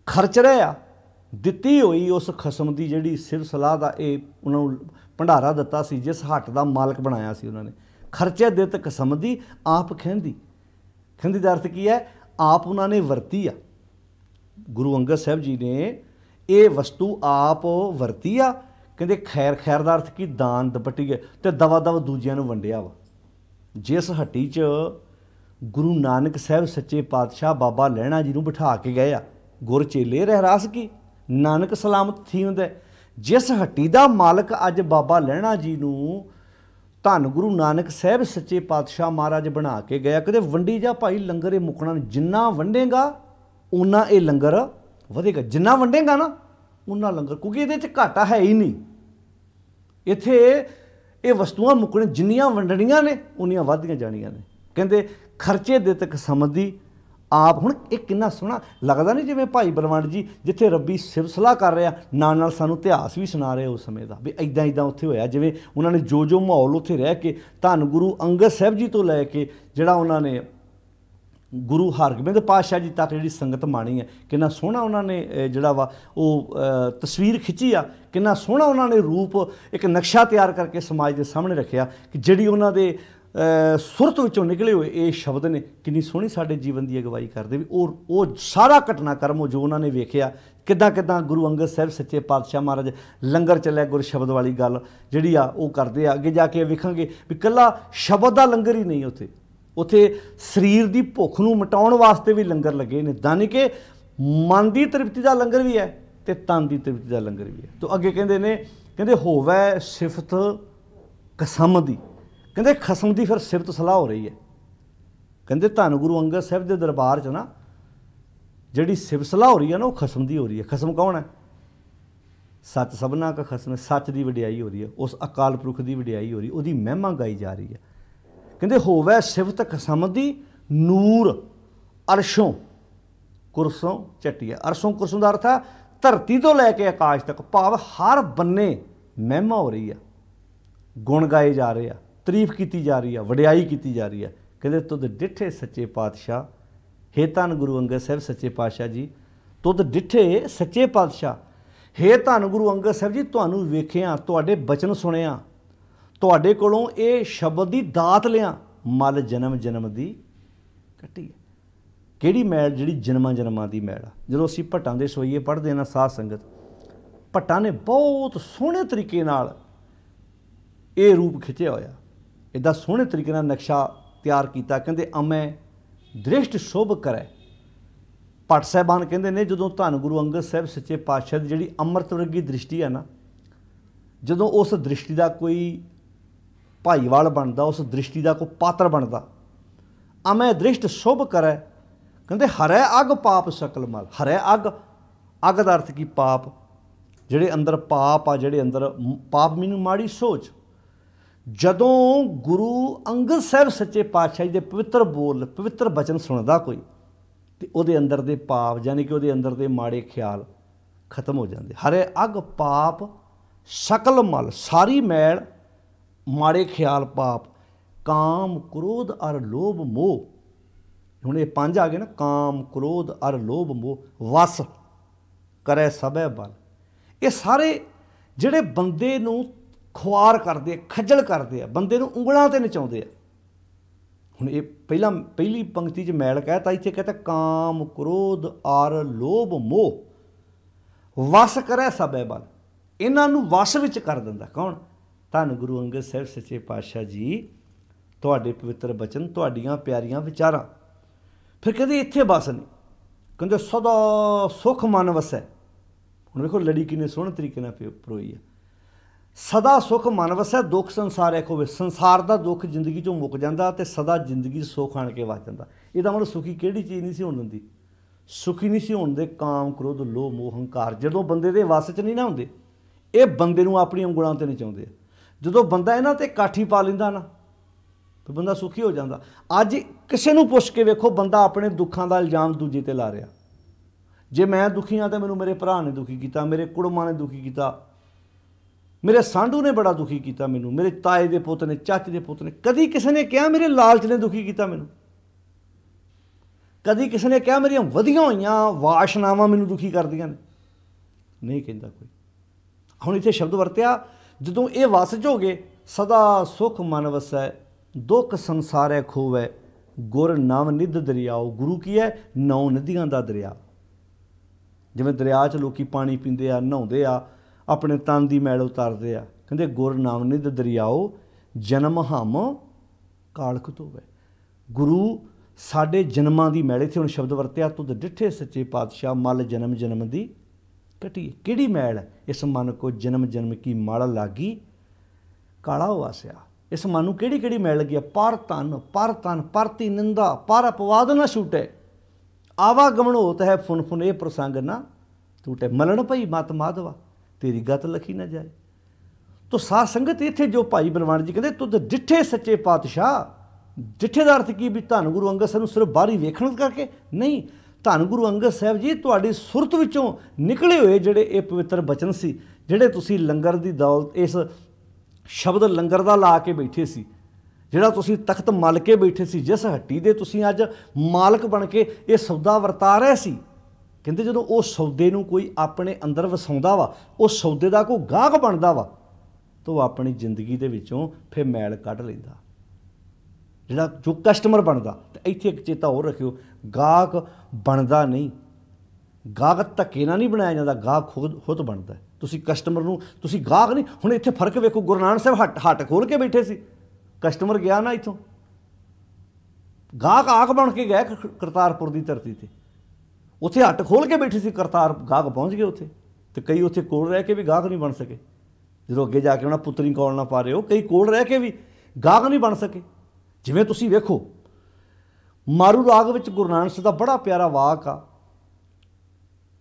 Speaker 1: ਖਰਚ ਰਿਹਾ ਦਿੱਤੀ ਹੋਈ ਉਸ ਖਸਮ ਦੀ ਜਿਹੜੀ ਸਿਰ ਸਲਾਹ ਦਾ ਇਹ ਉਹਨਾਂ ਨੂੰ ਭੰਡਾਰਾ ਦਿੱਤਾ ਸੀ, ਜਿਸ ਹੱਟ ਦਾ ਮਾਲਕ ਬਣਾਇਆ ਸੀ ਉਹਨਾਂ ਨੇ। ਖਰਚੇ ਦਿੱਤ ਖਸਮ ਦੀ ਆਪ ਖਹਿੰਦੀ। ਖਹਿੰਦੀ ਦਾ ਅਰਥ ਕੀ ਹੈ? ਆਪ ਉਹਨਾਂ ਨੇ ਵਰਤੀ ਆ। ਗੁਰੂ ਅੰਗਦ ਸਾਹਿਬ ਜੀ ਨੇ ਇਹ ਵਸਤੂ ਆਪ ਵਰਤੀ ਆ। ਕਹਿੰਦੇ ਖੈਰ ਦਾ ਅਰਥ ਕੀ? ਦਾਨ ਦਪਟੀ ਹੈ, ਅਤੇ ਦਵਾ ਦਵ ਦੂਜਿਆਂ ਨੂੰ ਵੰਡਿਆ ਵਾ। ਜਿਸ ਹੱਟੀ 'ਚ ਗੁਰੂ ਨਾਨਕ ਸਾਹਿਬ ਸੱਚੇ ਪਾਤਸ਼ਾਹ ਬਾਬਾ ਲਹਿਣਾ ਜੀ ਨੂੰ ਬਿਠਾ ਕੇ ਗਏ ਆ, ਗੁਰ ਚੇਲੇ ਰਹਿਰਾਸ ਕੀ ਨਾਨਕ ਸਲਾਮਤ ਥੀ ਹੁੰਦਾ। ਜਿਸ ਹੱਟੀ ਦਾ ਮਾਲਕ ਅੱਜ ਬਾਬਾ ਲਹਿਣਾ ਜੀ ਨੂੰ ਧੰਨ ਗੁਰੂ ਨਾਨਕ ਸਾਹਿਬ ਸੱਚੇ ਪਾਤਸ਼ਾਹ ਮਹਾਰਾਜ ਬਣਾ ਕੇ ਗਿਆ, ਕਦੇ ਵੰਡੀ ਜਾ ਭਾਈ, ਲੰਗਰ ਇਹ ਮੁੱਕਣਾ ਨਹੀਂ। ਜਿੰਨਾ ਵੰਡੇਗਾ ਉਨਾ ਇਹ ਲੰਗਰ ਵਧੇਗਾ, ਜਿੰਨਾ ਵੰਡੇਗਾ ਨਾ ਉਨਾ ਲੰਗਰ, ਕਿਉਂਕਿ ਇਹਦੇ 'ਚ ਘਾਟਾ ਹੈ ਹੀ ਨਹੀਂ। ਇੱਥੇ ਇਹ ਵਸਤੂਆਂ ਮੁੱਕਣੇ, ਜਿੰਨੀਆਂ ਵੰਡਣੀਆਂ ਨੇ ਉਨੀਆਂ ਵੱਧਦੀਆਂ ਜਾਣੀਆਂ ਨੇ। ਕਹਿੰਦੇ ਖਰਚੇ ਦੇ ਤੱਕ ਸਮਝਦੀ ਆਪ। ਹੁਣ ਇਹ ਕਿੰਨਾ ਸੋਹਣਾ ਲੱਗਦਾ ਨਹੀਂ? ਜਿਵੇਂ ਭਾਈ ਬਲਵੰਤ ਜੀ ਜਿੱਥੇ ਰੱਬੀ ਸਿਵ ਸਲਾਹ ਕਰ ਰਿਹਾ, ਨਾਲ ਨਾਲ ਸਾਨੂੰ ਇਤਿਹਾਸ ਵੀ ਸੁਣਾ ਰਹੇ ਉਸ ਸਮੇਂ ਦਾ, ਵੀ ਇੱਦਾਂ ਉੱਥੇ ਹੋਇਆ। ਜਿਵੇਂ ਉਹਨਾਂ ਨੇ ਜੋ ਮਾਹੌਲ ਉੱਥੇ ਰਹਿ ਕੇ ਧੰਨ ਗੁਰੂ ਅੰਗਦ ਸਾਹਿਬ ਜੀ ਤੋਂ ਲੈ ਕੇ ਜਿਹੜਾ ਉਹਨਾਂ ਨੇ ਗੁਰੂ ਹਰਗੋਬਿੰਦ ਪਾਤਸ਼ਾਹ ਜੀ ਤੱਕ ਜਿਹੜੀ ਸੰਗਤ ਮਾਣੀ ਹੈ, ਕਿੰਨਾ ਸੋਹਣਾ ਉਹਨਾਂ ਨੇ ਜਿਹੜਾ ਵਾ ਉਹ ਤਸਵੀਰ ਖਿੱਚੀ ਆ, ਕਿੰਨਾ ਸੋਹਣਾ ਉਹਨਾਂ ਨੇ ਰੂਪ, ਇੱਕ ਨਕਸ਼ਾ ਤਿਆਰ ਕਰਕੇ ਸਮਾਜ ਦੇ ਸਾਹਮਣੇ ਰੱਖਿਆ ਕਿ ਜਿਹੜੀ ਉਹਨਾਂ ਦੇ ਸੁਰਤ ਵਿੱਚੋਂ ਨਿਕਲੇ ਹੋਏ ਇਹ ਸ਼ਬਦ ਨੇ, ਕਿੰਨੀ ਸੋਹਣੀ ਸਾਡੇ ਜੀਵਨ ਦੀ ਅਗਵਾਈ ਕਰਦੇ। ਵੀ ਉਹ ਸਾਰਾ ਘਟਨਾਕ੍ਰਮ ਜੋ ਉਹਨਾਂ ਨੇ ਵੇਖਿਆ, ਕਿੱਦਾਂ ਗੁਰੂ ਅੰਗਦ ਸਾਹਿਬ ਸੱਚੇ ਪਾਤਸ਼ਾਹ ਮਹਾਰਾਜ ਲੰਗਰ ਚੱਲਿਆ ਗੁਰ ਸ਼ਬਦ ਵਾਲੀ ਗੱਲ ਜਿਹੜੀ ਆ ਉਹ ਕਰਦੇ ਆ। ਅੱਗੇ ਜਾ ਕੇ ਵੇਖਾਂਗੇ ਵੀ ਇਕੱਲਾ ਸ਼ਬਦ ਦਾ ਲੰਗਰ ਹੀ ਨਹੀਂ, ਉੱਥੇ ਸਰੀਰ ਦੀ ਭੁੱਖ ਨੂੰ ਮਿਟਾਉਣ ਵਾਸਤੇ ਵੀ ਲੰਗਰ ਲੱਗੇ ਨੇ। ਦਾਨੀ ਕਿ ਮਨ ਦੀ ਤ੍ਰਿਪਤੀ ਦਾ ਲੰਗਰ ਵੀ ਹੈ ਅਤੇ ਤਨ ਦੀ ਤ੍ਰਿਪਤੀ ਦਾ ਲੰਗਰ ਵੀ ਹੈ। ਤੋ ਅੱਗੇ ਕਹਿੰਦੇ ਹੋਵੇ ਸਿਫਤ ਕਸਮ ਦੀ। ਕਹਿੰਦੇ ਖਸਮ ਦੀ ਫਿਰ ਸਿਫਤ ਸਲਾਹ ਹੋ ਰਹੀ ਹੈ। ਕਹਿੰਦੇ ਧੰਨ ਗੁਰੂ ਅੰਗਦ ਸਾਹਿਬ ਦੇ ਦਰਬਾਰ 'ਚ ਨਾ ਜਿਹੜੀ ਸਿਫਤ ਸਲਾਹ ਹੋ ਰਹੀ ਹੈ ਨਾ, ਉਹ ਖਸਮ ਦੀ ਹੋ ਰਹੀ ਹੈ। ਖਸਮ ਕੌਣ ਹੈ? ਸੱਚ ਸਭਨਾ ਕਾ ਖਸਮ। ਸੱਚ ਦੀ ਵਡਿਆਈ ਹੋ ਰਹੀ ਹੈ, ਉਸ ਅਕਾਲ ਪੁਰਖ ਦੀ ਵਡਿਆਈ ਹੋ ਰਹੀ, ਉਹਦੀ ਮਹਿਮਾ ਗਾਈ ਜਾ ਰਹੀ ਹੈ। ਕਹਿੰਦੇ ਹੋਵੇ ਸਿਫਤ ਖਸਮ ਦੀ ਨੂਰ ਅਰਸ਼ੋਂ ਕੁਰਸੋਂ ਝੱਟੀ ਹੈ। ਅਰਸ਼ੋਂ ਕੁਰਸੋਂ ਦਾ ਅਰਥ ਹੈ ਧਰਤੀ ਤੋਂ ਲੈ ਕੇ ਆਕਾਸ਼ ਤੱਕ, ਭਾਵ ਹਰ ਬੰਨੇ ਮਹਿਮਾ ਹੋ ਰਹੀ ਹੈ, ਗੁਣ ਗਾਏ ਜਾ ਰਹੇ ਆ, ਤਾਰੀਫ ਕੀਤੀ ਜਾ ਰਹੀ ਹੈ, ਵਡਿਆਈ ਕੀਤੀ ਜਾ ਰਹੀ ਹੈ। ਕਹਿੰਦੇ ਤੁਧ ਡਿੱਠੇ ਸੱਚੇ ਪਾਤਸ਼ਾਹ, ਹੇ ਧੰਨ ਗੁਰੂ ਅੰਗਦ ਸਾਹਿਬ ਸੱਚੇ ਪਾਤਸ਼ਾਹ ਜੀ, तुद डिठे सच्चे पातशाह। हे धन गुरु अंगद साहब जी, तुहानूं वेखिया, तुहाडे बचन सुनिया, तुहाडे कोलों ये शब्द की दात लिया, मल जन्म जन्म दी कट्टी है। किहड़ी मैल? जिहड़ी जन्मां जन्मां दी मैल आ। जदों असीं भट्टां दे सोईए पढ़दे ना साध संगत, भट्टां ने बहुत सोहणे तरीके नाल ये रूप खिंचिया होया, इदां सोहणे तरीके नाल नक्शा तैयार कीता। कहंदे अमै दृष्ट शुभ करे। भट्ट साहिबान कहंदे ने जदों धन गुरु अंगद साहब सच्चे पातशाह दी जिहड़ी अमृत वर्गी दृष्टि है ना, जदों उस दृष्टि का कोई भाईवाल बनता, उस दृष्टि का कोई पात्र बनता, अमै दृष्ट शुभ करे। कहते हरै अग पाप सकल मल। हरै अग, अग का अर्थ की पाप, जिहड़े अंदर पाप आ, जिहड़े अंदर पाप मीनू माड़ी सोच। जदों गुरु अंगद साहब सच्चे पातशाह जी दे पवित्र बोल, पवित्र बचन सुनदा कोई, तो उहदे अंदर दे पाप यानी कि उहदे अंदर दे माड़े ख्याल खत्म हो जाते। हरे अग पाप सकल मल, सारी मैल, माड़े ख्याल, पाप, काम क्रोध अर लोभ मोह। हुण ये पंज आ गए ना, काम क्रोध अर लोभ मोह वस करे सबे बल। ये सारे जिहड़े बंदे नूं खुआर करते, खज्जल करते, बंदे नूं उंगलां ते नचाउंदे। हुण ये पहली पंक्ति च मैल कहता, इत्थे कहता काम क्रोध आर लोभ मोह वस करे सबे बल। इन्हां नूं वस विच कर दिंदा कौन? धन गुरु अंगद साहब सच्चे पातशाह जी, तुहाडे पवित्र बचन, तुहाडीआं प्यारियां विचारां। फिर कहते इत्थे बस नहीं, कहते सदा सुख मन वसै। हुण वेखो लड़ी किन्ने सोहणे तरीके नाल परोई है। सदा सुख मन वसै, दुख संसार एक होवे। संसार का दुख जिंदगी चों मुक जांदा ते सदा जिंदगी सुख आण के वस जांदा। इहदा मतलब सुखी किहड़ी चीज़ नहीं सी होण दिंदी? सुखी नहीं सी होण दे काम क्रोध लोभ मोह हंकार। जदों बंदे दे वस च नहीं ना हुंदे, ये बंदे नूं अपनी उंगलां ते नचाउंदे। जदों बंदा इन्हां ते काठी पा लैंदा ना, तो बंदा सुखी हो जाता। अज किसी नूं पुछ के वेखो, बंदा अपने दुखों का इल्जाम दूजे ते ला रहा। जे मैं दुखी हाँ तो मैनूं मेरे भरा ने दुखी किया, मेरे कुड़मां ने दुखी किया, मेरे सांढू ने बड़ा दुखी किया मैनूं, मेरे ताए दे पुत ने, चाचे दे पुत ने। कदी किसी ने कहा मेरे लालच ने दुखी किया मैनूं? कदी किसी ने कहा मेरियां वधियां होईयां वाशनावां मैनूं दुखी करदियां ने? नहीं कहता कोई। हुण इत्थे शब्द वरतिया, जदों ये वस च हो गए, सदा सुख मन वसै, दुख संसारै खोवै, गुर नव निध दरियाओ। गुरु की है? 9 नदियां का दरिया। जिवें दरिया च लोग पानी पींदे आ, नहाउंदे आ, अपने तन की मैल उतारते आ। कहते गुर नव निध दरियाओ, जन्म हम कालख धोवै। गुरु साडे जन्मां दी मैल, इत्थे हुण शब्द वरतिया, तुद डिठे सच्चे पातशाह, मल जन्म जन्म दी कटी। किहड़ी मैल? इस मन को जन्म जन्म की माड़ लागी, काला वासिया। इस मन नूं किहड़ी किहड़ी मैल लगी? पर तन परती निंदा, पर अपवाद न छूटे, आवागमन होत है फुन फुन, ये प्रसंग ना टूटे। मलन भई मत माधवा, तेरी गत लखी न जाए। तो साध संगत इत्थे जो भाई बलवान जी कहते तुद डिठे सच्चे पातशाह, डिठे का अर्थ की भी धन गुरु अंगद साहब सिर्फ बाहरी वेखण करके नहीं, धन गुरु अंगद साहब जी तुहाडी सुरत विचों निकले हुए जिहड़े ये पवित्र बचन सी, जिहड़े तुसीं लंगर दी दौलत, इस शब्द लंगर दा ला के बैठे सी, जिहड़ा तुसीं तख्त मल के बैठे सी, जिस हट्टी दे तुसीं अज मालक बन के ये सौदा वरता रहे सी। कहते जदों उस सौदे नूं कोई अपने अंदर वसाउंदा वा, उस सौदे का कोई गाहक बनदा वा, तो वह अपनी जिंदगी दे विचों फिर मैल कढ लैंदा, जिहड़ा जो कस्टमर बनदा। तो इत्थे एक चेता होर रखियो, गाहक बनदा नहीं, गाहक धक्के नाल नहीं बनाया जांदा, गाहक खुद बनदा। तुसीं कस्टमर नूं, तुसीं गाहक नहीं। हुण इत्थे फर्क वेखो, गुरु नानक साहब हट खोल के बैठे सी, कस्टमर गया ना इत्थों, गाहक आख बन के गए करतारपुर की धरती ते, उत्थे हट खोल के बैठे सी, करतार गाहक पहुँच गए उत्थे। तो कई उत्थे कोल रह के भी गाहक नहीं बन सके, जो अगे जाके उन्हें पुत्तरी कौल ना पा रहे हो, कई कोल रह के भी गाहक नहीं बन सके। जिवें तुसीं वेखो मारू राग विच गुरु नानक साहब दा बड़ा प्यारा वाक आ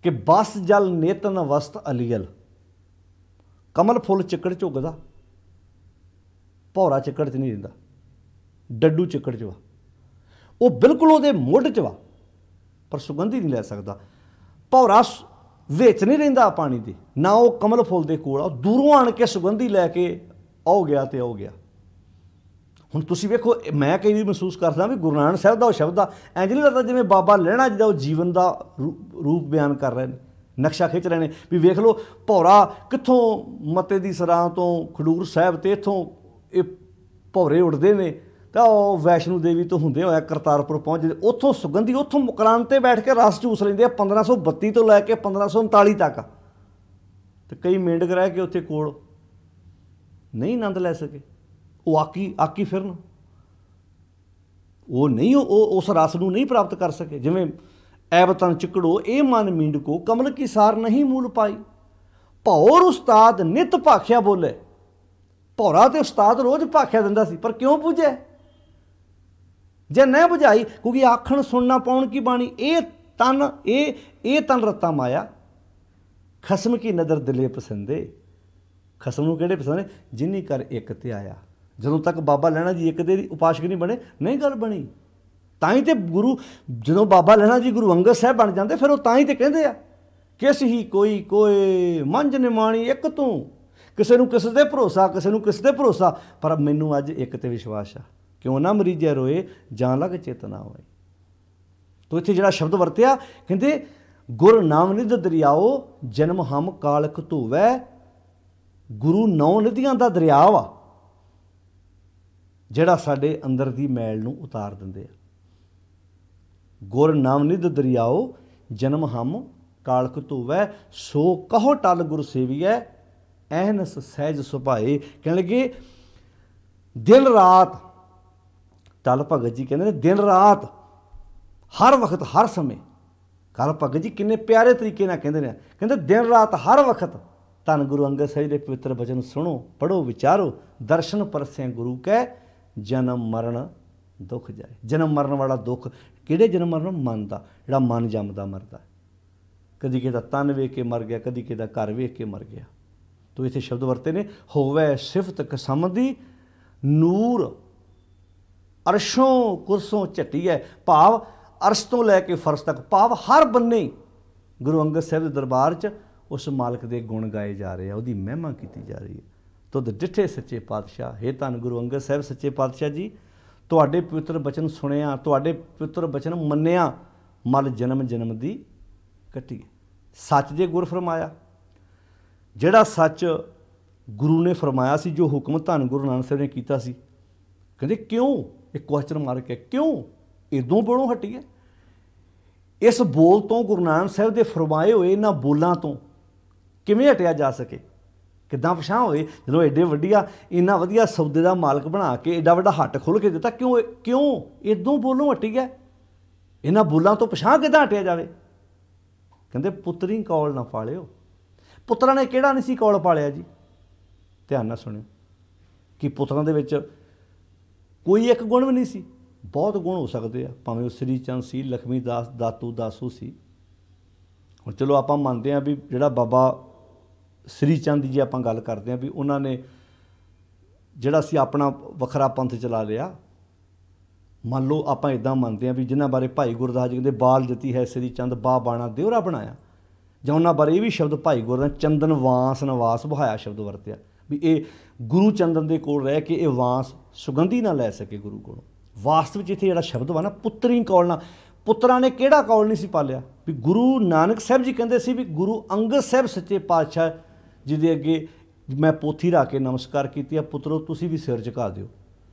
Speaker 1: कि बस जल नेतन वस्त अलीअल, कमल फुल चिकड़ च उगदा, भौरा चिकड़ च नहीं रहिंदा, डड्डू चिकड़ च वा, वो बिल्कुल उहदे मुੱਢ च वा, पर सुगंधी नहीं लै सकदा। भौरा विच नहीं रहिंदा पानी दे, ना वो कमल फुल दे कोल, दूरों आण के सुगंधी लैके आओ गया तो आओ गया। ਹੁਣ ਤੁਸੀਂ ਵੇਖੋ, ਮੈਂ ਕਈ ਵਾਰ ਮਹਿਸੂਸ ਕਰਦਾ ਵੀ ਗੁਰੂ ਨਾਨਕ ਸਾਹਿਬ ਦਾ ਉਹ ਸ਼ਬਦ ਆ ਇੰਝ ਨਹੀਂ ਲੱਗਦਾ ਜਿਵੇਂ ਬਾਬਾ ਲਹਿਣਾ ਜੀ ਦਾ ਉਹ ਜੀਵਨ ਦਾ ਰੂਪ ਬਿਆਨ ਕਰ ਰਹੇ ਨੇ, ਨਕਸ਼ਾ ਖਿੱਚ ਰਹੇ ਨੇ ਵੀ ਵੇਖ ਲਓ ਭੌਰਾ ਕਿੱਥੋਂ ਮੱਤੇ ਦੀ ਸਰਾਂ ਤੋਂ ਖਡੂਰ ਸਾਹਿਬ ਤੇ ਇੱਥੋਂ ਇਹ ਭੌਰੇ ਉੱਡਦੇ ਨੇ ਤਾਂ ਉਹ ਵੈਸ਼ਨੂ ਦੇਵੀ ਤੋਂ ਹੁੰਦੇ ਹੋਇਆ ਕਰਤਾਰਪੁਰ ਪਹੁੰਚਦੇ, ਉੱਥੋਂ ਸੁਗੰਧੀ ਉੱਥੋਂ ਮੁਕਰਾਨ 'ਤੇ ਬੈਠ ਕੇ ਰਸ ਚੂਸ ਲੈਂਦੇ ਆ 1532 ਤੋਂ ਲੈ ਕੇ 1539 ਤੱਕ। ਤੇ ਕਈ ਮੇਂਢਕ ਰਹਿ ਕੇ ਉੱਥੇ ਕੋਲ ਨਹੀਂ ਆਨੰਦ ਲੈ ਸਕੇ, ਉਹ ਆਕੀ ਫਿਰਨ, ਉਹ ਨਹੀਂ ਉਹ ਉਸ ਰਸ ਨੂੰ ਨਹੀਂ ਪ੍ਰਾਪਤ ਕਰ ਸਕੇ। ਜਿਵੇਂ ਐਬਤਨ ਚਿਕੜੋ ਇਹ ਮਨ ਮੀਂਡਕੋ ਕਮਲ ਕੀ ਸਾਰ ਨਹੀਂ ਮੂਲ ਪਾਈ, ਭੌਰ ਉਸਤਾਦ ਨਿਤ ਭਾਖਿਆ ਬੋਲੇ। ਭੌਰਾ ਤੇ ਉਸਤਾਦ ਰੋਜ਼ ਭਾਖਿਆ ਦਿੰਦਾ ਸੀ, ਪਰ ਕਿਉਂ ਬੁਝਿਆ? ਜੇ ਨਹੀਂ ਬੁਝਾਈ ਕਿਉਂਕਿ ਆਖਣ ਸੁਣਨਾ ਪਾਉਣ ਕੀ ਬਾਣੀ, ਇਹ ਤਨ ਰਤਾ ਮਾਇਆ ਖਸਮ ਕੀ ਨਦਰ ਦਿਲੇ ਪਸੰਦੇ। ਖਸਮ ਨੂੰ ਕਿਹੜੇ ਪਸੰਦ ਨੇ? ਜਿੰਨੀ ਕਰ ਇੱਕ ਤੇ ਆਇਆ। ਜਦੋਂ ਤੱਕ ਬਾਬਾ ਲਹਿਣਾ ਜੀ ਇੱਕ ਦੇ ਉਪਾਸ਼ਕ ਨਹੀਂ ਬਣੇ, ਨਹੀਂ ਗੱਲ ਬਣੀ। ਤਾਂ ਹੀ ਤੇ ਗੁਰੂ, ਜਦੋਂ ਬਾਬਾ ਲਹਿਣਾ ਜੀ ਗੁਰੂ ਅੰਗਦ ਸਾਹਿਬ ਬਣ ਜਾਂਦੇ ਫਿਰ ਉਹ ਤਾਂ ਹੀ ਤੇ ਕਹਿੰਦੇ ਆ ਕਿਸ ਹੀ ਕੋਈ ਕੋਏ ਮੰਝ ਨਿਮਾਣੀ ਇੱਕ ਤੂੰ, ਕਿਸੇ ਨੂੰ ਕਿਸੇ ਤੇ ਭਰੋਸਾ, ਕਿਸੇ ਨੂੰ ਕਿਸੇ ਤੇ ਭਰੋਸਾ, ਪਰ ਮੈਨੂੰ ਅੱਜ ਇੱਕ ਤੇ ਵਿਸ਼ਵਾਸ ਆ। ਕਿਉਂ ਨਾ ਮਰੀਜਿਆ ਰੋਏ ਜਾਂ ਲਗ ਚੇਤਨਾ ਹੋਏ। ਤੋ ਇੱਥੇ ਜਿਹੜਾ ਸ਼ਬਦ ਵਰਤਿਆ, ਕਹਿੰਦੇ ਗੁਰ ਨਾਮ ਨਿਧ ਦਰਿਆਓ ਜਨਮ ਹਮ ਕਾਲਕ ਧੋਵੈ। ਗੁਰੂ 9 ਨਦੀਆਂ ਦਾ ਦਰਿਆ ਵਾ ਜਿਹੜਾ ਸਾਡੇ ਅੰਦਰ ਦੀ ਮੈਲ ਨੂੰ ਉਤਾਰ ਦਿੰਦੇ ਆ। ਗੁਰ ਨਾਮ ਨਿਧ ਦਰਿਆਓ ਜਨਮ ਹਮ ਕਾਲਕ ਧੋਵੈ, ਸੋ ਕਹੋ ਟਲ ਗੁਰ ਸੇਵੀਐ ਐਨਸ ਸਹਿਜ ਸੁਭਾਏ। ਕਹਿਣ ਲੱਗੇ ਦਿਨ ਰਾਤ, ਟਲ ਭਗਤ ਜੀ ਕਹਿੰਦੇ ਨੇ ਦਿਨ ਰਾਤ ਹਰ ਵਕਤ ਹਰ ਸਮੇਂ। ਕੱਲ ਭਗਤ ਜੀ ਕਿੰਨੇ ਪਿਆਰੇ ਤਰੀਕੇ ਨਾਲ ਕਹਿੰਦੇ ਨੇ, ਕਹਿੰਦੇ ਦਿਨ ਰਾਤ ਹਰ ਵਕਤ ਧੰਨ ਗੁਰੂ ਅੰਗਦ ਸਾਹਿਬ ਦੇ ਪਵਿੱਤਰ ਬਚਨ ਸੁਣੋ, ਪੜ੍ਹੋ, ਵਿਚਾਰੋ। ਦਰਸ਼ਨ ਪਰਸੈ ਗੁਰੂ ਕੈ ਜਨਮ ਮਰਨ ਦੁੱਖ ਜਾਏ। ਜਨਮ ਮਰਨ ਵਾਲਾ ਦੁੱਖ ਕਿਹੜੇ ਜਨਮ ਮਰਨ? ਮਨ ਦਾ, ਜਿਹੜਾ ਮਨ ਜੰਮਦਾ ਮਰਦਾ। ਕਦੀ ਕਿਸੇ ਦਾ ਤਨ ਵੇਖ ਕੇ ਮਰ ਗਿਆ, ਕਦੀ ਕਿਸੇ ਦਾ ਘਰ ਵੇਖ ਕੇ ਮਰ ਗਿਆ। ਤੋ ਇੱਥੇ ਸ਼ਬਦ ਵਰਤੇ ਨੇ ਹੋਵੇ ਸਿਫਤ ਕਸਮ ਦੀ ਨੂਰ ਅਰਸ਼ੋਂ ਕੁਰਸੋਂ ਝੱਟੀ ਹੈ। ਭਾਵ ਅਰਸ਼ ਤੋਂ ਲੈ ਕੇ ਫਰਸ਼ ਤੱਕ, ਭਾਵ ਹਰ ਬੰਨੇ ਗੁਰੂ ਅੰਗਦ ਸਾਹਿਬ ਦੇ ਦਰਬਾਰ 'ਚ ਉਸ ਮਾਲਕ ਦੇ ਗੁਣ ਗਾਏ ਜਾ ਰਹੇ ਆ, ਉਹਦੀ ਮਹਿਮਾ ਕੀਤੀ ਜਾ ਰਹੀ ਹੈ। ਤੁਧ ਡਿੱਠੇ ਸੱਚੇ ਪਾਤਸ਼ਾਹ, ਹੇ ਧੰਨ ਗੁਰੂ ਅੰਗਦ ਸਾਹਿਬ ਸੱਚੇ ਪਾਤਸ਼ਾਹ ਜੀ, ਤੁਹਾਡੇ ਪਵਿੱਤਰ ਬਚਨ ਸੁਣਿਆ, ਤੁਹਾਡੇ ਪਵਿੱਤਰ ਬਚਨ ਮੰਨਿਆ, ਮਲ ਜਨਮ ਜਨਮ ਦੀ ਕੱਟੀ। ਸੱਚ ਜੇ ਗੁਰ ਫਰਮਾਇਆ, ਜਿਹੜਾ ਸੱਚ ਗੁਰੂ ਨੇ ਫਰਮਾਇਆ ਸੀ, ਜੋ ਹੁਕਮ ਧੰਨ ਗੁਰੂ ਨਾਨਕ ਸਾਹਿਬ ਨੇ ਕੀਤਾ ਸੀ, ਕਹਿੰਦੇ ਕਿਉਂ? ਇੱਕ ਕੁਐਸਚਨ ਮਾਰ ਕੇ, ਕਿਉਂ ਇਦੋਂ ਬੋਲੋਂ ਹਟੀ ਹੈ? ਇਸ ਬੋਲ ਤੋਂ, ਗੁਰੂ ਨਾਨਕ ਸਾਹਿਬ ਦੇ ਫਰਮਾਏ ਹੋਏ ਇਹਨਾਂ ਬੋਲਾਂ ਤੋਂ ਕਿਵੇਂ ਹਟਿਆ ਜਾ ਸਕੇ? ਕਿੱਦਾਂ ਪਛਾਣ ਹੋਏ ਜਦੋਂ ਐਡੇ ਵੱਡੀਆ ਇੰਨਾ ਵਧੀਆ ਸੌਦੇ ਦਾ ਮਾਲਕ ਬਣਾ ਕੇ ਐਡਾ ਵੱਡਾ ਹੱਟ ਖੋਲ੍ਹ ਕੇ ਦਿੱਤਾ? ਕਿਉਂ ਇਦੋਂ ਬੋਲੋਂ ਹਟੀ ਹੈ? ਇਹਨਾਂ ਬੋਲਾਂ ਤੋਂ ਪਛਾਣ ਕਿੱਦਾਂ ਹਟਿਆ ਜਾਵੇ? ਕਹਿੰਦੇ ਪੁੱਤਰੀ ਕੌਲ ਨਾ ਪਾਲਿਓ। ਪੁੱਤਰਾਂ ਨੇ ਕਿਹੜਾ ਨਹੀਂ ਸੀ ਕੌਲ ਪਾਲਿਆ ਜੀ? ਧਿਆਨ ਨਾਲ ਸੁਣਿਓ ਕਿ ਪੁੱਤਰਾਂ ਦੇ ਵਿੱਚ ਕੋਈ ਇੱਕ ਗੁਣ ਵੀ ਨਹੀਂ ਸੀ, ਬਹੁਤ ਗੁਣ ਹੋ ਸਕਦੇ ਆ। ਭਾਵੇਂ ਉਹ ਸ੍ਰੀ ਚੰਦ ਸੀ, ਲਖਮੀ ਦਾਸ, ਦਾਤੂ ਦਾਸੂ ਸੀ। ਹੁਣ ਚਲੋ ਆਪਾਂ ਮੰਨਦੇ ਹਾਂ ਵੀ ਜਿਹੜਾ ਬਾਬਾ ਸ੍ਰੀ ਚੰਦ ਦੀ ਜੇ ਆਪਾਂ ਗੱਲ ਕਰਦੇ ਹਾਂ ਵੀ ਉਹਨਾਂ ਨੇ ਜਿਹੜਾ ਸੀ ਆਪਣਾ ਵੱਖਰਾ ਪੰਥ ਚਲਾ ਲਿਆ। ਮੰਨ ਲਓ ਆਪਾਂ ਇੱਦਾਂ ਮੰਨਦੇ ਹਾਂ ਵੀ ਜਿਨ੍ਹਾਂ ਬਾਰੇ ਭਾਈ ਗੁਰਦਾਸ ਜੀ ਕਹਿੰਦੇ ਬਾਲ ਜਤੀ ਹੈ ਸ੍ਰੀ ਚੰਦ ਬਾ ਬਾਣਾ ਦਿਉਰਾ ਬਣਾਇਆ, ਜਾਂ ਉਹਨਾਂ ਬਾਰੇ ਇਹ ਵੀ ਸ਼ਬਦ ਭਾਈ ਗੁਰਦਾਸ ਚੰਦਨ ਵਾਸ ਨਿਵਾਸ ਬਹਾਇਆ ਸ਼ਬਦ ਵਰਤਿਆ ਵੀ ਇਹ ਗੁਰੂ ਚੰਦਨ ਦੇ ਕੋਲ ਰਹਿ ਕੇ ਇਹ ਵਾਸ ਸੁਗੰਧੀ ਨਾ ਲੈ ਸਕੇ ਗੁਰੂ ਕੋਲੋਂ। ਵਾਸਤਵ ਵਿੱਚ ਇੱਥੇ ਜਿਹੜਾ ਸ਼ਬਦ ਵਾ ਨਾ ਪੁੱਤਰੀ ਕੌਲ ਨਾ, ਪੁੱਤਰਾਂ ਨੇ ਕਿਹੜਾ ਕੌਲ ਨਹੀਂ ਸੀ ਪਾਲਿਆ? ਵੀ ਗੁਰੂ ਨਾਨਕ ਸਾਹਿਬ ਜੀ ਕਹਿੰਦੇ ਸੀ ਵੀ ਗੁਰੂ ਅੰਗਦ ਸਾਹਿਬ ਸੱਚੇ ਪਾਤਸ਼ਾਹ ਜਿਹਦੇ ਅੱਗੇ ਮੈਂ ਪੋਥੀ ਰੱਖ ਕੇ ਨਮਸਕਾਰ ਕੀਤੀ ਆ, ਪੁੱਤਰੋ ਤੁਸੀਂ ਵੀ ਸਿਰ ਝੁਕਾ ਦਿਓ।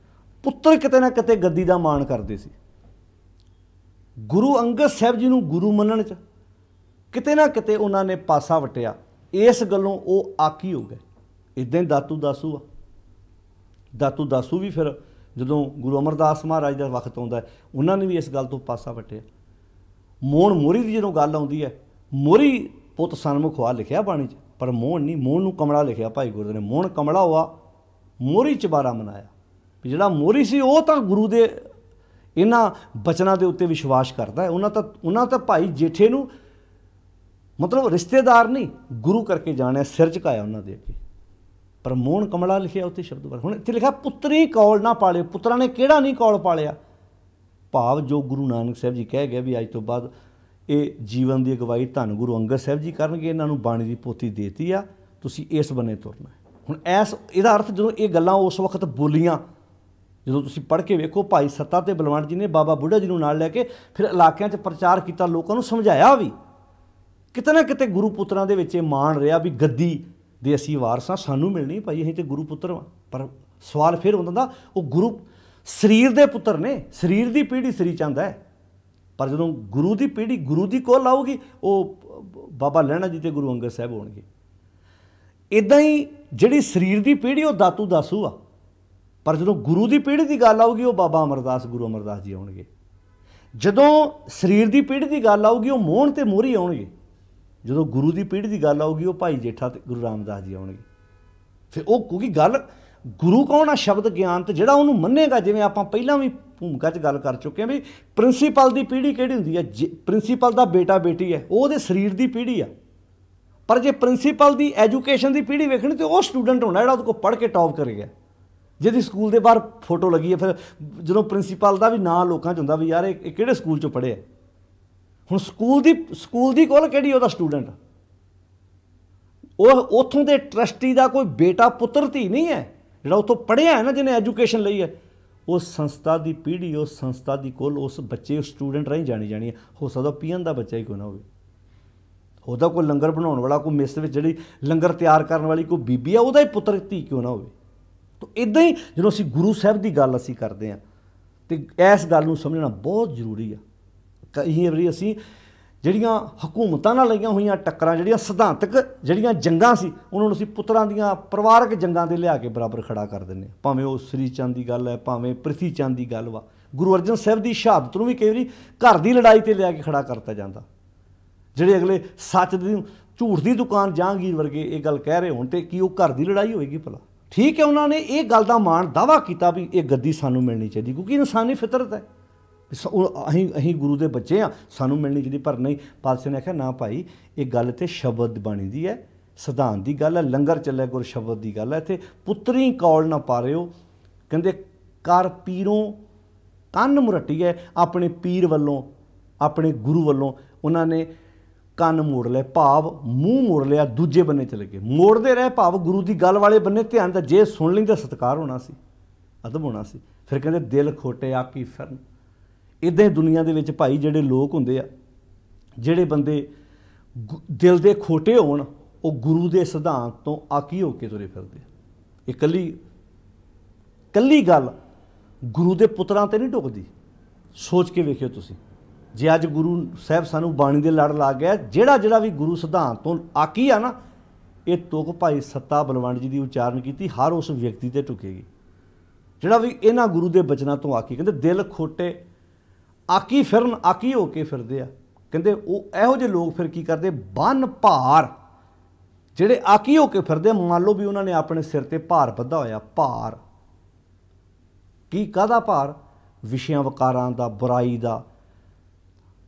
Speaker 1: ਪੁੱਤਰ ਕਿਤੇ ਨਾ ਕਿਤੇ ਗੱਦੀ ਦਾ ਮਾਣ ਕਰਦੇ ਸੀ। ਗੁਰੂ ਅੰਗਦ ਸਾਹਿਬ ਜੀ ਨੂੰ ਗੁਰੂ ਮੰਨਣ 'ਚ ਕਿਤੇ ਨਾ ਕਿਤੇ ਉਹਨਾਂ ਨੇ ਪਾਸਾ ਵਟਿਆ। ਇਸ ਗੱਲੋਂ ਉਹ ਆਕੀ ਹੋ ਗਏ। ਇੱਦਾਂ ਹੀ ਦਾਤੂ ਦਾਸੂ ਆ, ਦਾਤੂ ਦਾਸੂ ਵੀ ਫਿਰ ਜਦੋਂ ਗੁਰੂ ਅਮਰਦਾਸ ਮਹਾਰਾਜ ਦਾ ਵਕਤ ਆਉਂਦਾ ਉਹਨਾਂ ਨੇ ਵੀ ਇਸ ਗੱਲ ਤੋਂ ਪਾਸਾ ਵਟਿਆ। ਮੋਹਣ ਮੋਹਰੀ ਦੀ ਜਦੋਂ ਗੱਲ ਆਉਂਦੀ ਹੈ, ਮੋਹਰੀ ਪੁੱਤ ਸਨਮੁਖ ਹੋਆ ਲਿਖਿਆ ਬਾਣੀ 'ਚ, ਪਰ ਮੋਹਣ ਨਹੀਂ, ਮੋਹਣ ਨੂੰ ਕਮਲਾ ਲਿਖਿਆ ਭਾਈ ਗੁਰੂ ਨੇ। ਮੋਹਣ ਕਮਲਾ ਹੋਆ, ਮੋਹਰੀ ਚਬਾਰਾ ਮਨਾਇਆ। ਵੀ ਜਿਹੜਾ ਮੋਹਰੀ ਸੀ ਉਹ ਤਾਂ ਗੁਰੂ ਦੇ ਇਹਨਾਂ ਬਚਨਾਂ ਦੇ ਉੱਤੇ ਵਿਸ਼ਵਾਸ ਕਰਦਾ ਹੈ। ਉਹਨਾਂ ਤਾਂ ਭਾਈ ਜੇਠੇ ਨੂੰ ਮਤਲਬ ਰਿਸ਼ਤੇਦਾਰ ਨਹੀਂ, ਗੁਰੂ ਕਰਕੇ ਜਾਣਿਆ, ਸਿਰ ਝੁਕਾਇਆ ਉਹਨਾਂ ਦੇ ਅੱਗੇ। ਪਰ ਮੋਹਣ ਕਮਲਾ ਲਿਖਿਆ ਉੱਤੇ ਸ਼ਬਦ ਵਰ। ਹੁਣ ਇੱਥੇ ਲਿਖਿਆ ਪੁੱਤਰੀ ਕੌਲ ਨਾ ਪਾਲੇ। ਪੁੱਤਰਾਂ ਨੇ ਕਿਹੜਾ ਨਹੀਂ ਕੌਲ ਪਾਲਿਆ? ਭਾਵ ਜੋ ਗੁਰੂ ਨਾਨਕ ਸਾਹਿਬ ਜੀ ਕਹਿ ਗਿਆ ਵੀ ਅੱਜ ਤੋਂ ਬਾਅਦ ਇਹ ਜੀਵਨ ਦੀ ਅਗਵਾਈ ਧੰਨ ਗੁਰੂ ਅੰਗਦ ਸਾਹਿਬ ਜੀ ਕਰਨਗੇ, ਇਹਨਾਂ ਨੂੰ ਬਾਣੀ ਦੀ ਪੋਥੀ ਦੇਤੀ ਆ, ਤੁਸੀਂ ਇਸ ਬੰਨੇ ਤੁਰਨਾ। ਹੁਣ ਇਹਦਾ ਅਰਥ ਜਦੋਂ ਇਹ ਗੱਲਾਂ ਉਸ ਵਕਤ ਬੋਲੀਆਂ ਜਦੋਂ ਤੁਸੀਂ ਪੜ੍ਹ ਕੇ ਵੇਖੋ, ਭਾਈ ਸੱਤਾ ਤੇ ਬਲਵੰਤ ਜੀ ਨੇ ਬਾਬਾ ਬੁੱਢਾ ਜੀ ਨੂੰ ਨਾਲ ਲੈ ਕੇ ਫਿਰ ਇਲਾਕਿਆਂ 'ਚ ਪ੍ਰਚਾਰ ਕੀਤਾ, ਲੋਕਾਂ ਨੂੰ ਸਮਝਾਇਆ ਵੀ। ਕਿਤੇ ਨਾ ਕਿਤੇ ਗੁਰੂ ਪੁੱਤਰਾਂ ਦੇ ਵਿੱਚ ਇਹ ਮਾਣ ਰਿਹਾ ਵੀ ਗੱਦੀ ਦੇ ਅਸੀਂ ਵਾਰਸ ਹਾਂ, ਸਾਨੂੰ ਮਿਲਣੀ ਭਾਈ, ਅਸੀਂ ਤੇ ਗੁਰੂ ਪੁੱਤਰ ਹਾਂ। ਪਰ ਸਵਾਲ ਫਿਰ ਹੁੰਦਾ ਉਹ ਗੁਰੂ ਸਰੀਰ ਦੇ ਪੁੱਤਰ ਨੇ, ਸਰੀਰ ਦੀ ਪੀੜ੍ਹੀ ਸ੍ਰੀ ਚੰਦ ਹੈ, ਪਰ ਜਦੋਂ ਗੁਰੂ ਦੀ ਪੀੜ੍ਹੀ ਗੁਰੂ ਦੀ ਕੋਲ ਆਊਗੀ ਉਹ ਬਾਬਾ ਲਹਿਣਾ ਜੀ ਤੇ ਗੁਰੂ ਅੰਗਦ ਸਾਹਿਬ ਹੋਣਗੇ। ਇੱਦਾਂ ਹੀ ਜਿਹੜੀ ਸਰੀਰ ਦੀ ਪੀੜ੍ਹੀ ਉਹ ਦਾਤੂ ਦਾਸੂ ਆ, ਪਰ ਜਦੋਂ ਗੁਰੂ ਦੀ ਪੀੜ੍ਹੀ ਦੀ ਗੱਲ ਆਊਗੀ ਉਹ ਬਾਬਾ ਅਮਰਦਾਸ ਗੁਰੂ ਅਮਰਦਾਸ ਜੀ ਆਉਣਗੇ। ਜਦੋਂ ਸਰੀਰ ਦੀ ਪੀੜ੍ਹੀ ਦੀ ਗੱਲ ਆਊਗੀ ਉਹ ਮੋਹਨ ਤੇ ਮੋਹਰੀ ਆਉਣਗੇ। ਜਦੋਂ ਗੁਰੂ ਦੀ ਪੀੜ੍ਹੀ ਦੀ ਗੱਲ ਆਊਗੀ ਉਹ ਭਾਈ ਜੇਠਾ ਤੇ ਗੁਰੂ ਰਾਮਦਾਸ ਜੀ ਆਉਣਗੇ। ਫਿਰ ਉਹ ਕਿਉਂਕਿ ਗੱਲ ਗੁਰੂ ਕੌਣ ਆ, ਸ਼ਬਦ ਗਿਆਨ ਤੇ ਜਿਹੜਾ ਉਹਨੂੰ ਮੰਨੇਗਾ। ਜਿਵੇਂ ਆਪਾਂ ਪਹਿਲਾਂ ਵੀ ਭੂਮਿਕਾ 'ਚ ਗੱਲ ਕਰ ਚੁੱਕੇ ਹਾਂ ਵੀ ਪ੍ਰਿੰਸੀਪਲ ਦੀ ਪੀੜ੍ਹੀ ਕਿਹੜੀ ਹੁੰਦੀ ਹੈ, ਪ੍ਰਿੰਸੀਪਲ ਦਾ ਬੇਟਾ ਬੇਟੀ ਹੈ, ਉਹ ਉਹਦੇ ਸਰੀਰ ਦੀ ਪੀੜ੍ਹੀ ਆ। ਪਰ ਜੇ ਪ੍ਰਿੰਸੀਪਲ ਦੀ ਐਜੂਕੇਸ਼ਨ ਦੀ ਪੀੜ੍ਹੀ ਵੇਖਣੀ ਤਾਂ ਉਹ ਸਟੂਡੈਂਟ ਹੋਣਾ ਜਿਹੜਾ ਉਹਦੇ ਕੋਲ ਪੜ੍ਹ ਕੇ ਟੌਪ ਕਰ ਗਿਆ, ਜਿਹਦੀ ਸਕੂਲ ਦੇ ਬਾਹਰ ਫੋਟੋ ਲੱਗੀ ਹੈ। ਫਿਰ ਜਦੋਂ ਪ੍ਰਿੰਸੀਪਲ ਦਾ ਵੀ ਨਾਂ ਲੋਕਾਂ 'ਚ ਹੁੰਦਾ ਵੀ ਯਾਰ ਇਹ ਕਿਹੜੇ ਸਕੂਲ 'ਚੋਂ ਪੜ੍ਹਿਆ। ਹੁਣ ਸਕੂਲ ਦੀ ਕੋਲ ਕਿਹੜੀ ਉਹਦਾ ਸਟੂਡੈਂਟ, ਉਹ ਉੱਥੋਂ ਦੇ ਟਰਸਟੀ ਦਾ ਕੋਈ ਬੇਟਾ ਪੁੱਤਰ ਧੀ ਨਹੀਂ ਹੈ ਜਿਹੜਾ ਉੱਥੋਂ ਪੜ੍ਹਿਆ ਹੈ ਨਾ, ਜਿਹਨੇ ਐਜੂਕੇਸ਼ਨ ਲਈ ਹੈ। ਉਸ ਸੰਸਥਾ ਦੀ ਪੀੜ੍ਹੀ, ਉਸ ਸੰਸਥਾ ਦੀ ਕੋਲ ਉਸ ਬੱਚੇ, ਉਸ ਸਟੂਡੈਂਟ ਰਾਹੀਂ ਜਾਣੀ ਹੈ। ਹੋ ਸਕਦਾ ਪੀਐਨ ਦਾ ਬੱਚਾ ਹੀ ਕਿਉਂ ਨਾ ਹੋਵੇ, ਉਹਦਾ ਕੋਈ ਲੰਗਰ ਬਣਾਉਣ ਵਾਲਾ, ਕੋਈ ਮਿਸ ਵਿੱਚ ਜਿਹੜੀ ਲੰਗਰ ਤਿਆਰ ਕਰਨ ਵਾਲੀ ਕੋਈ ਬੀਬੀ ਆ, ਉਹਦਾ ਹੀ ਪੁੱਤਰ ਧੀ ਕਿਉਂ ਨਾ ਹੋਵੇ। ਤਾਂ ਇੱਦਾਂ ਹੀ ਜਦੋਂ ਅਸੀਂ ਗੁਰੂ ਸਾਹਿਬ ਦੀ ਗੱਲ ਅਸੀਂ ਕਰਦੇ ਹਾਂ ਤੇ ਇਸ ਗੱਲ ਨੂੰ ਸਮਝਣਾ ਬਹੁਤ ਜ਼ਰੂਰੀ ਆ। ਕਈ ਵਾਰੀ ਅਸੀਂ ਜਿਹੜੀਆਂ ਹਕੂਮਤਾਂ ਨਾਲ ਲਈਆਂ ਹੋਈਆਂ ਟੱਕਰਾਂ, ਜਿਹੜੀਆਂ ਸਿਧਾਂਤਕ ਜਿਹੜੀਆਂ ਜੰਗਾਂ ਸੀ, ਉਹਨਾਂ ਨੂੰ ਅਸੀਂ ਪੁੱਤਰਾਂ ਦੀਆਂ ਪਰਿਵਾਰਕ ਜੰਗਾਂ ਦੇ ਲਿਆ ਕੇ ਬਰਾਬਰ ਖੜਾ ਕਰ ਦਿੰਦੇ ਹਾਂ। ਭਾਵੇਂ ਉਹ ਸ੍ਰੀ ਚੰਦ ਦੀ ਗੱਲ ਹੈ, ਭਾਵੇਂ ਪ੍ਰਿਥੀ ਚੰਦ ਦੀ ਗੱਲ ਵਾ। ਗੁਰੂ ਅਰਜਨ ਸਾਹਿਬ ਦੀ ਸ਼ਹਾਦਤ ਨੂੰ ਵੀ ਕਈ ਵਾਰੀ ਘਰ ਦੀ ਲੜਾਈ 'ਤੇ ਲਿਆ ਕੇ ਖੜਾ ਕਰਤਾ ਜਾਂਦਾ। ਜਿਹੜੇ ਅਗਲੇ ਸੱਚ ਦੀ ਝੂਠ ਦੀ ਦੁਕਾਨ ਜਹਾਂਗੀਰ ਵਰਗੇ ਇਹ ਗੱਲ ਕਹਿ ਰਹੇ ਹੋਣ ਤੇ ਕੀ ਉਹ ਘਰ ਦੀ ਲੜਾਈ ਹੋਏਗੀ ਭਲਾ? ਠੀਕ ਹੈ, ਉਹਨਾਂ ਨੇ ਇਹ ਗੱਲ ਦਾ ਮਾਣ ਦਾਅਵਾ ਕੀਤਾ ਵੀ ਇਹ ਗੱਦੀ ਸਾਨੂੰ ਮਿਲਣੀ ਚਾਹੀਦੀ, ਕਿਉਂਕਿ ਇਨਸਾਨੀ ਫਿਤਰਤ ਹੈ। ਅਸੀਂ ਗੁਰੂ ਦੇ ਬੱਚੇ ਹਾਂ, ਸਾਨੂੰ ਮਿਲਣੀ ਚਾਹੀਦੀ। ਪਰ ਨਹੀਂ, ਪਾਤਸ਼ਾਹ ਨੇ ਆਖਿਆ ਨਾ ਭਾਈ, ਇਹ ਗੱਲ ਤੇ ਸ਼ਬਦ ਬਾਣੀ ਦੀ ਹੈ, ਸਿਧਾਂਤ ਦੀ ਗੱਲ ਹੈ, ਲੰਗਰ ਚੱਲਿਆ ਗੁਰ ਸ਼ਬਦ ਦੀ ਗੱਲ ਹੈ। ਇੱਥੇ ਪੁੱਤਰੀ ਕੌਲ ਨਾ ਪਾ ਰਹੇ ਹੋ, ਕਹਿੰਦੇ ਕਰ ਪੀਰੋਂ ਕੰਨ ਮੁਰੱਟੀ ਹੈ। ਆਪਣੇ ਪੀਰ ਵੱਲੋਂ, ਆਪਣੇ ਗੁਰੂ ਵੱਲੋਂ ਉਹਨਾਂ ਨੇ ਕੰਨ ਮੋੜ ਲਏ, ਭਾਵ ਮੂੰਹ ਮੋੜ ਲਿਆ, ਦੂਜੇ ਬੰਨੇ ਚਲੇ ਗਏ। ਮੋੜਦੇ ਰਹੇ ਭਾਵ ਗੁਰੂ ਦੀ ਗੱਲ ਵਾਲੇ ਬੰਨੇ ਧਿਆਨ ਦਾ, ਜੇ ਸੁਣ ਲੈਂਦੇ ਸਤਿਕਾਰ ਹੋਣਾ ਸੀ, ਅਦਬ ਹੋਣਾ ਸੀ। ਫਿਰ ਕਹਿੰਦੇ ਦਿਲ ਖੋਟੇ ਆਕੀ ਫਿਰਨ। ਇੱਦਾਂ ਹੀ ਦੁਨੀਆ ਦੇ ਵਿੱਚ ਭਾਈ ਜਿਹੜੇ ਲੋਕ ਹੁੰਦੇ ਆ, ਜਿਹੜੇ ਬੰਦੇ ਦਿਲ ਦੇ ਖੋਟੇ ਹੋਣ, ਉਹ ਗੁਰੂ ਦੇ ਸਿਧਾਂਤ ਤੋਂ ਆਕੀ ਹੋ ਕੇ ਤੁਰੇ ਫਿਰਦੇ ਆ। ਇਹ ਕੱਲੀ ਗੱਲ ਗੁਰੂ ਦੇ ਪੁੱਤਰਾਂ 'ਤੇ ਨਹੀਂ ਢੁਕਦੀ। ਸੋਚ ਕੇ ਵੇਖਿਓ ਤੁਸੀਂ, ਜੇ ਅੱਜ ਗੁਰੂ ਸਾਹਿਬ ਸਾਨੂੰ ਬਾਣੀ ਦੇ ਲੜ ਲੱਗ ਗਿਆ, ਜਿਹੜਾ ਵੀ ਗੁਰੂ ਸਿਧਾਂਤ ਤੋਂ ਆਕੀ ਆ ਨਾ, ਇਹ ਤੁਕ ਭਾਈ ਸੱਤਾ ਬਲਵੰਤ ਜੀ ਦੀ ਉਚਾਰਨ ਕੀਤੀ ਹਰ ਉਸ ਵਿਅਕਤੀ 'ਤੇ ਢੁਕੇਗੀ ਜਿਹੜਾ ਵੀ ਇਹਨਾਂ ਗੁਰੂ ਦੇ ਬਚਨਾਂ ਤੋਂ ਆਕੀ। ਕਹਿੰਦੇ ਦਿਲ ਖੋਟੇ ਆਕੀ ਫਿਰਨ, ਆਕੀ ਹੋ ਕੇ ਫਿਰਦੇ ਆ। ਕਹਿੰਦੇ ਉਹ ਇਹੋ ਜਿਹੇ ਲੋਕ ਫਿਰ ਕੀ ਕਰਦੇ, ਬੰਨ ਭਾਰ ਜਿਹੜੇ ਆਕੀ ਹੋ ਕੇ ਫਿਰਦੇ। ਮੰਨ ਲਓ ਵੀ ਉਹਨਾਂ ਨੇ ਆਪਣੇ ਸਿਰ ਤੇ ਭਾਰ ਬੱਧਾ ਹੋਇਆ, ਭਾਰ ਕੀ, ਕਾਹਦਾ ਭਾਰ? ਵਿਸ਼ਿਆਂ ਵਕਾਰਾਂ ਦਾ, ਬੁਰਾਈ ਦਾ,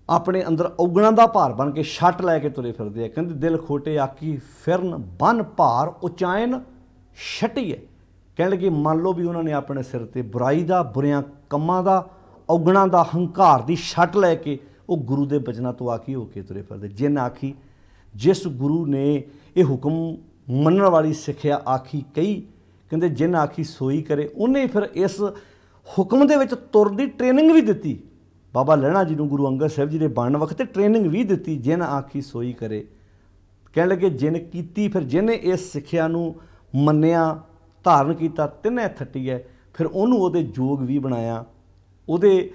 Speaker 1: ਆਪਣੇ ਅੰਦਰ ਔਗਣਾਂ ਦਾ ਭਾਰ ਬਣ ਕੇ ਛੱਟ ਲੈ ਕੇ ਤੁਰੇ ਫਿਰਦੇ ਆ। ਕਹਿੰਦੇ ਦਿਲ ਖੋਟੇ ਆਕੀ ਫਿਰਨ, ਬੰਨ ਭਾਰ ਉਚਾਇਨ ਛੱਟੀ ਹੈ। ਕਹਿਣ ਲੱਗੇ ਮੰਨ ਲਓ ਵੀ ਉਹਨਾਂ ਨੇ ਆਪਣੇ ਸਿਰ ਤੇ ਬੁਰਾਈ ਦਾ, ਬੁਰਿਆਂ ਕੰਮਾਂ ਦਾ, ਔਗਣਾਂ ਦਾ, ਹੰਕਾਰ ਦੀ ਛੱਟ ਲੈ ਕੇ ਉਹ ਗੁਰੂ ਦੇ ਬਚਨਾਂ ਤੋਂ ਆਕੀ ਹੋ ਕੇ ਤੁਰੇ ਫਿਰਦੇ। ਜਿਨ ਆਖੀ, ਜਿਸ ਗੁਰੂ ਨੇ ਇਹ ਹੁਕਮ ਮੰਨਣ ਵਾਲੀ ਸਿੱਖਿਆ ਆਖੀ ਕਹੀ, ਕਹਿੰਦੇ ਜਿਨ ਆਖੀ ਸੋਈ ਕਰੇ। ਉਹਨੇ ਫਿਰ ਇਸ ਹੁਕਮ ਦੇ ਵਿੱਚ ਤੁਰਨ ਦੀ ਟ੍ਰੇਨਿੰਗ ਵੀ ਦਿੱਤੀ। ਬਾਬਾ ਲਹਿਣਾ ਜੀ ਨੂੰ ਗੁਰੂ ਅੰਗਦ ਸਾਹਿਬ ਜੀ ਦੇ ਬਣਨ ਵਕਤ ਟ੍ਰੇਨਿੰਗ ਵੀ ਦਿੱਤੀ, ਜਿਨ ਆਖੀ ਸੋਈ ਕਰੇ। ਕਹਿਣ ਲੱਗੇ ਜਿਨ ਕੀਤੀ, ਫਿਰ ਜਿਹਨੇ ਇਸ ਸਿੱਖਿਆ ਨੂੰ ਮੰਨਿਆ, ਧਾਰਨ ਕੀਤਾ, ਤਿੰਨੇ ਥੱਟੀ ਹੈ। ਫਿਰ ਉਹਨੂੰ ਉਹਦੇ ਯੋਗ ਵੀ ਬਣਾਇਆ, ਉਹਦੇ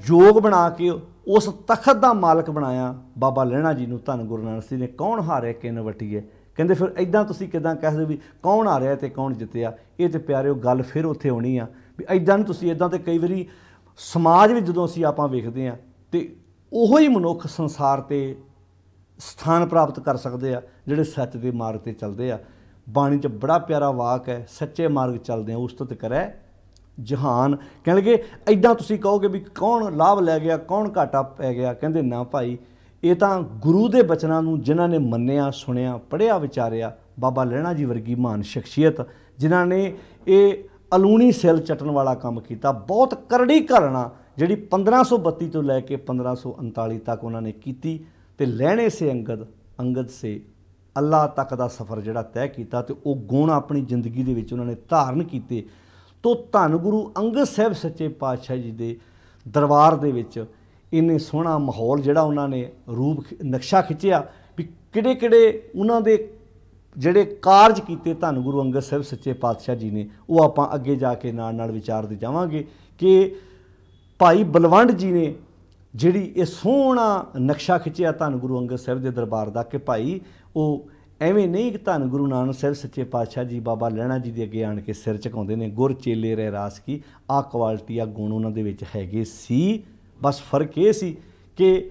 Speaker 1: ਯੋਗ ਬਣਾ ਕੇ ਉਸ ਤਖਤ ਦਾ ਮਾਲਕ ਬਣਾਇਆ ਬਾਬਾ ਲਹਿਣਾ ਜੀ ਨੂੰ। ਧੰਨ ਗੁਰੂ ਨਾਨਕ ਸਾਹਿਬ ਨੇ ਕੌਣ ਹਾਰਿਆ ਕਿਨ ਵਟੀਏ। ਕਹਿੰਦੇ ਫਿਰ ਇੱਦਾਂ ਤੁਸੀਂ ਕਿੱਦਾਂ ਕਹਿ ਸਕਦੇ ਵੀ ਕੌਣ ਹਾਰਿਆ ਅਤੇ ਕੌਣ ਜਿੱਤਿਆ? ਇਹ ਤਾਂ ਪਿਆਰਿਓ ਗੱਲ ਫਿਰ ਉੱਥੇ ਆਉਣੀ ਆ ਵੀ ਇੱਦਾਂ ਨਹੀਂ ਤੁਸੀਂ ਇੱਦਾਂ। ਤੇ ਕਈ ਵਾਰੀ ਸਮਾਜ ਵਿੱਚ ਜਦੋਂ ਅਸੀਂ ਆਪਾਂ ਵੇਖਦੇ ਹਾਂ ਤੇ ਉਹੋ ਹੀ ਮਨੁੱਖ ਸੰਸਾਰ 'ਤੇ ਸਥਾਨ ਪ੍ਰਾਪਤ ਕਰ ਸਕਦੇ ਆ ਜਿਹੜੇ ਸੱਚ ਦੇ ਮਾਰਗ 'ਤੇ ਚੱਲਦੇ ਆ। ਬਾਣੀ 'ਚ ਬੜਾ ਪਿਆਰਾ ਵਾਕ ਹੈ, ਸੱਚੇ ਮਾਰਗ ਚੱਲਦੇ ਆ ਉਸਤਤ ਕਰੈ ਜਹਾਨ। ਕਹਿਣ ਲੱਗੇ ਇੱਦਾਂ ਤੁਸੀਂ ਕਹੋਗੇ ਵੀ ਕੌਣ ਲਾਭ ਲੈ ਗਿਆ, ਕੌਣ ਘਾਟਾ ਪੈ ਗਿਆ? ਕਹਿੰਦੇ ਨਾ ਭਾਈ, ਇਹ ਤਾਂ ਗੁਰੂ ਦੇ ਬਚਨਾਂ ਨੂੰ ਜਿਨ੍ਹਾਂ ਨੇ ਮੰਨਿਆ, ਸੁਣਿਆ, ਪੜ੍ਹਿਆ, ਵਿਚਾਰਿਆ, ਬਾਬਾ ਲਹਿਣਾ ਜੀ ਵਰਗੀ ਮਹਾਨ ਸ਼ਖਸੀਅਤ ਜਿਨ੍ਹਾਂ ਨੇ ਇਹ ਅਲੂਣੀ ਸਿਲ ਚੱਟਣ ਵਾਲਾ ਕੰਮ ਕੀਤਾ। ਬਹੁਤ ਕਰੜੀ ਘਾਲਣਾ ਜਿਹੜੀ 1532 ਤੋਂ ਲੈ ਕੇ 1539 ਤੱਕ ਉਹਨਾਂ ਨੇ ਕੀਤੀ। ਤੇ ਲਹਿਣੇ ਸੇ ਅੰਗਦ ਸੇ ਅੱਲਾ ਤੱਕ ਦਾ ਸਫ਼ਰ ਜਿਹੜਾ ਤੈਅ ਕੀਤਾ ਤੇ ਉਹ ਗੁਣ ਆਪਣੀ ਜ਼ਿੰਦਗੀ ਦੇ ਵਿੱਚ ਉਹਨਾਂ ਨੇ ਧਾਰਨ ਕੀਤੇ। तो धन गुरु अंगद साहब सच्चे पातशाह जी के दरबार दे विच इन्ने सोहना माहौल जिहड़ा उन्होंने रूप नक्शा खिंचिया भी किहड़े किहड़े उन्हां दे ਜਿਹੜੇ ਕਾਰਜ ਕੀਤੇ ਧੰਨ ਗੁਰੂ ਅੰਗਦ ਸਾਹਿਬ ਸੱਚੇ ਪਾਤਸ਼ਾਹ ਜੀ ਨੇ, ਉਹ ਆਪਾਂ ਅੱਗੇ ਜਾ ਕੇ ਨਾਲ ਨਾਲ ਵਿਚਾਰਦੇ ਜਾਵਾਂਗੇ ਕਿ ਭਾਈ ਬਲਵੰਡ ਜੀ ਨੇ ਜਿਹੜੀ ਇਹ ਸੋਹਣਾ ਨਕਸ਼ਾ ਖਿੱਚਿਆ ਧੰਨ ਗੁਰੂ ਅੰਗਦ ਸਾਹਿਬ ਦੇ ਦਰਬਾਰ ਦਾ, ਕਿ ਭਾਈ ਉਹ ਐਵੇਂ ਨਹੀਂ ਕਿ ਧੰਨ ਗੁਰੂ ਨਾਨਕ ਸਾਹਿਬ ਸੱਚੇ ਪਾਤਸ਼ਾਹ ਜੀ ਬਾਬਾ ਲਹਿਣਾ ਜੀ ਦੇ ਅੱਗੇ ਆਣ ਕੇ ਸਿਰ ਝੁਕਾਉਂਦੇ ਨੇ, ਗੁਰ ਚੇਲੇ ਰਹਿ ਰਾਸ ਕੀ, ਆਹ ਕੁਆਲਿਟੀ ਆ ਗੁਣ ਉਹਨਾਂ ਦੇ ਵਿੱਚ ਹੈਗੇ ਸੀ। ਬਸ ਫਰਕ ਇਹ ਸੀ ਕਿ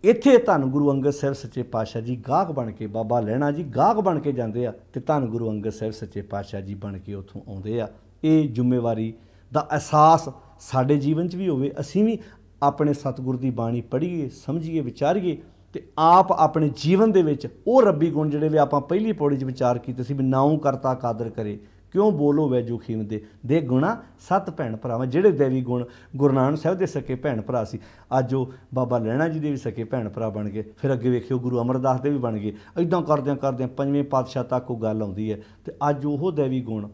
Speaker 1: ਇੱਥੇ ਧੰਨ ਗੁਰੂ ਅੰਗਦ ਸਾਹਿਬ ਸੱਚੇ ਪਾਤਸ਼ਾਹ ਜੀ ਗਾਹਕ ਬਣ ਕੇ, ਬਾਬਾ ਲਹਿਣਾ ਜੀ ਗਾਹਕ ਬਣ ਕੇ ਜਾਂਦੇ ਆ ਤੇ ਧੰਨ ਗੁਰੂ ਅੰਗਦ ਸਾਹਿਬ ਸੱਚੇ ਪਾਤਸ਼ਾਹ ਜੀ ਬਣ ਕੇ ਉੱਥੋਂ ਆਉਂਦੇ ਆ। ਇਹ ਜ਼ਿੰਮੇਵਾਰੀ ਦਾ ਅਹਿਸਾਸ ਸਾਡੇ ਜੀਵਨ 'ਚ ਵੀ ਹੋਵੇ, ਅਸੀਂ ਵੀ ਆਪਣੇ ਸਤਿਗੁਰ ਦੀ ਬਾਣੀ ਪੜ੍ਹੀਏ, ਸਮਝੀਏ, ਵਿਚਾਰੀਏ ਤੇ ਆਪ ਆਪਣੇ ਜੀਵਨ ਦੇ ਵਿੱਚ ਉਹ ਰੱਬੀ ਗੁਣ ਜਿਹੜੇ ਵੀ ਆਪਾਂ ਪਹਿਲੀ ਪੌੜੀ 'ਚ ਵਿਚਾਰ ਕੀਤੇ ਸੀ ਵੀ ਨਾਉ ਕਰਤਾ ਕਾਦਰ ਕਰੇ, क्यों बोलो वै जोखिम दे गुणा सत्त भैन भरावां, जिहड़े दैवी गुण गुरु नानक साहिब दे सके भैन भरा सी, अज वो बाबा लैणा जी दे भी सके भैन भरा बन गए, फिर अगे वेखिओ गुरु अमरदास दे भी बन गए। इदां करदियां करदियां पंजवें पातशाह तक कोई गल आउंदी है ते अज वो दैवी गुण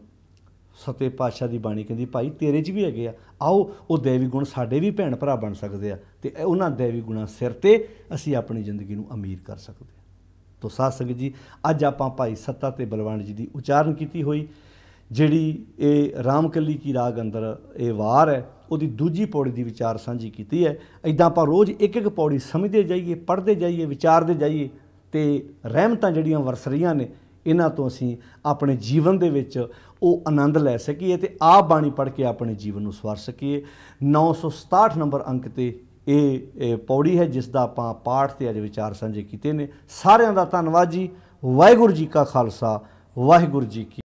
Speaker 1: सते पातशाह की बाणी कहती भाई तेरे च भी है, आओ वो दैवी गुण साडे भी भैन भरा बन सकते हैं तो उन्हां दैवी गुणों सिर ते असीं अपनी जिंदगी नूं अमीर कर सकते हैं। तो साध संगत जी अज आपां भाई सत्ता ते बलवंड जी की उचारण की हुई, जिहड़ी ये रामकली की राग अंदर ये वार है, उसकी दूजी पौड़ी की विचार सांझी की है। इदां आपां रोज़ एक एक पौड़ी समझते जाइए, पढ़ते जाइए, विचारते जाइए तो रहमतां जिहड़ियां वरस रहीआं ने इन्हां तो असीं अपने जीवन दे विच वो आनंद लै सकीए ते आप बाणी पढ़ के अपने जीवन नूं सवार सकीए। 967 नंबर अंक ते ये पौड़ी है जिसका आपां पाठ ते अज विचार सांझे कीते ने। सारिआं दा धन्नवाद जी। वाहिगुरू जी का खालसा, वाहिगुरू जी की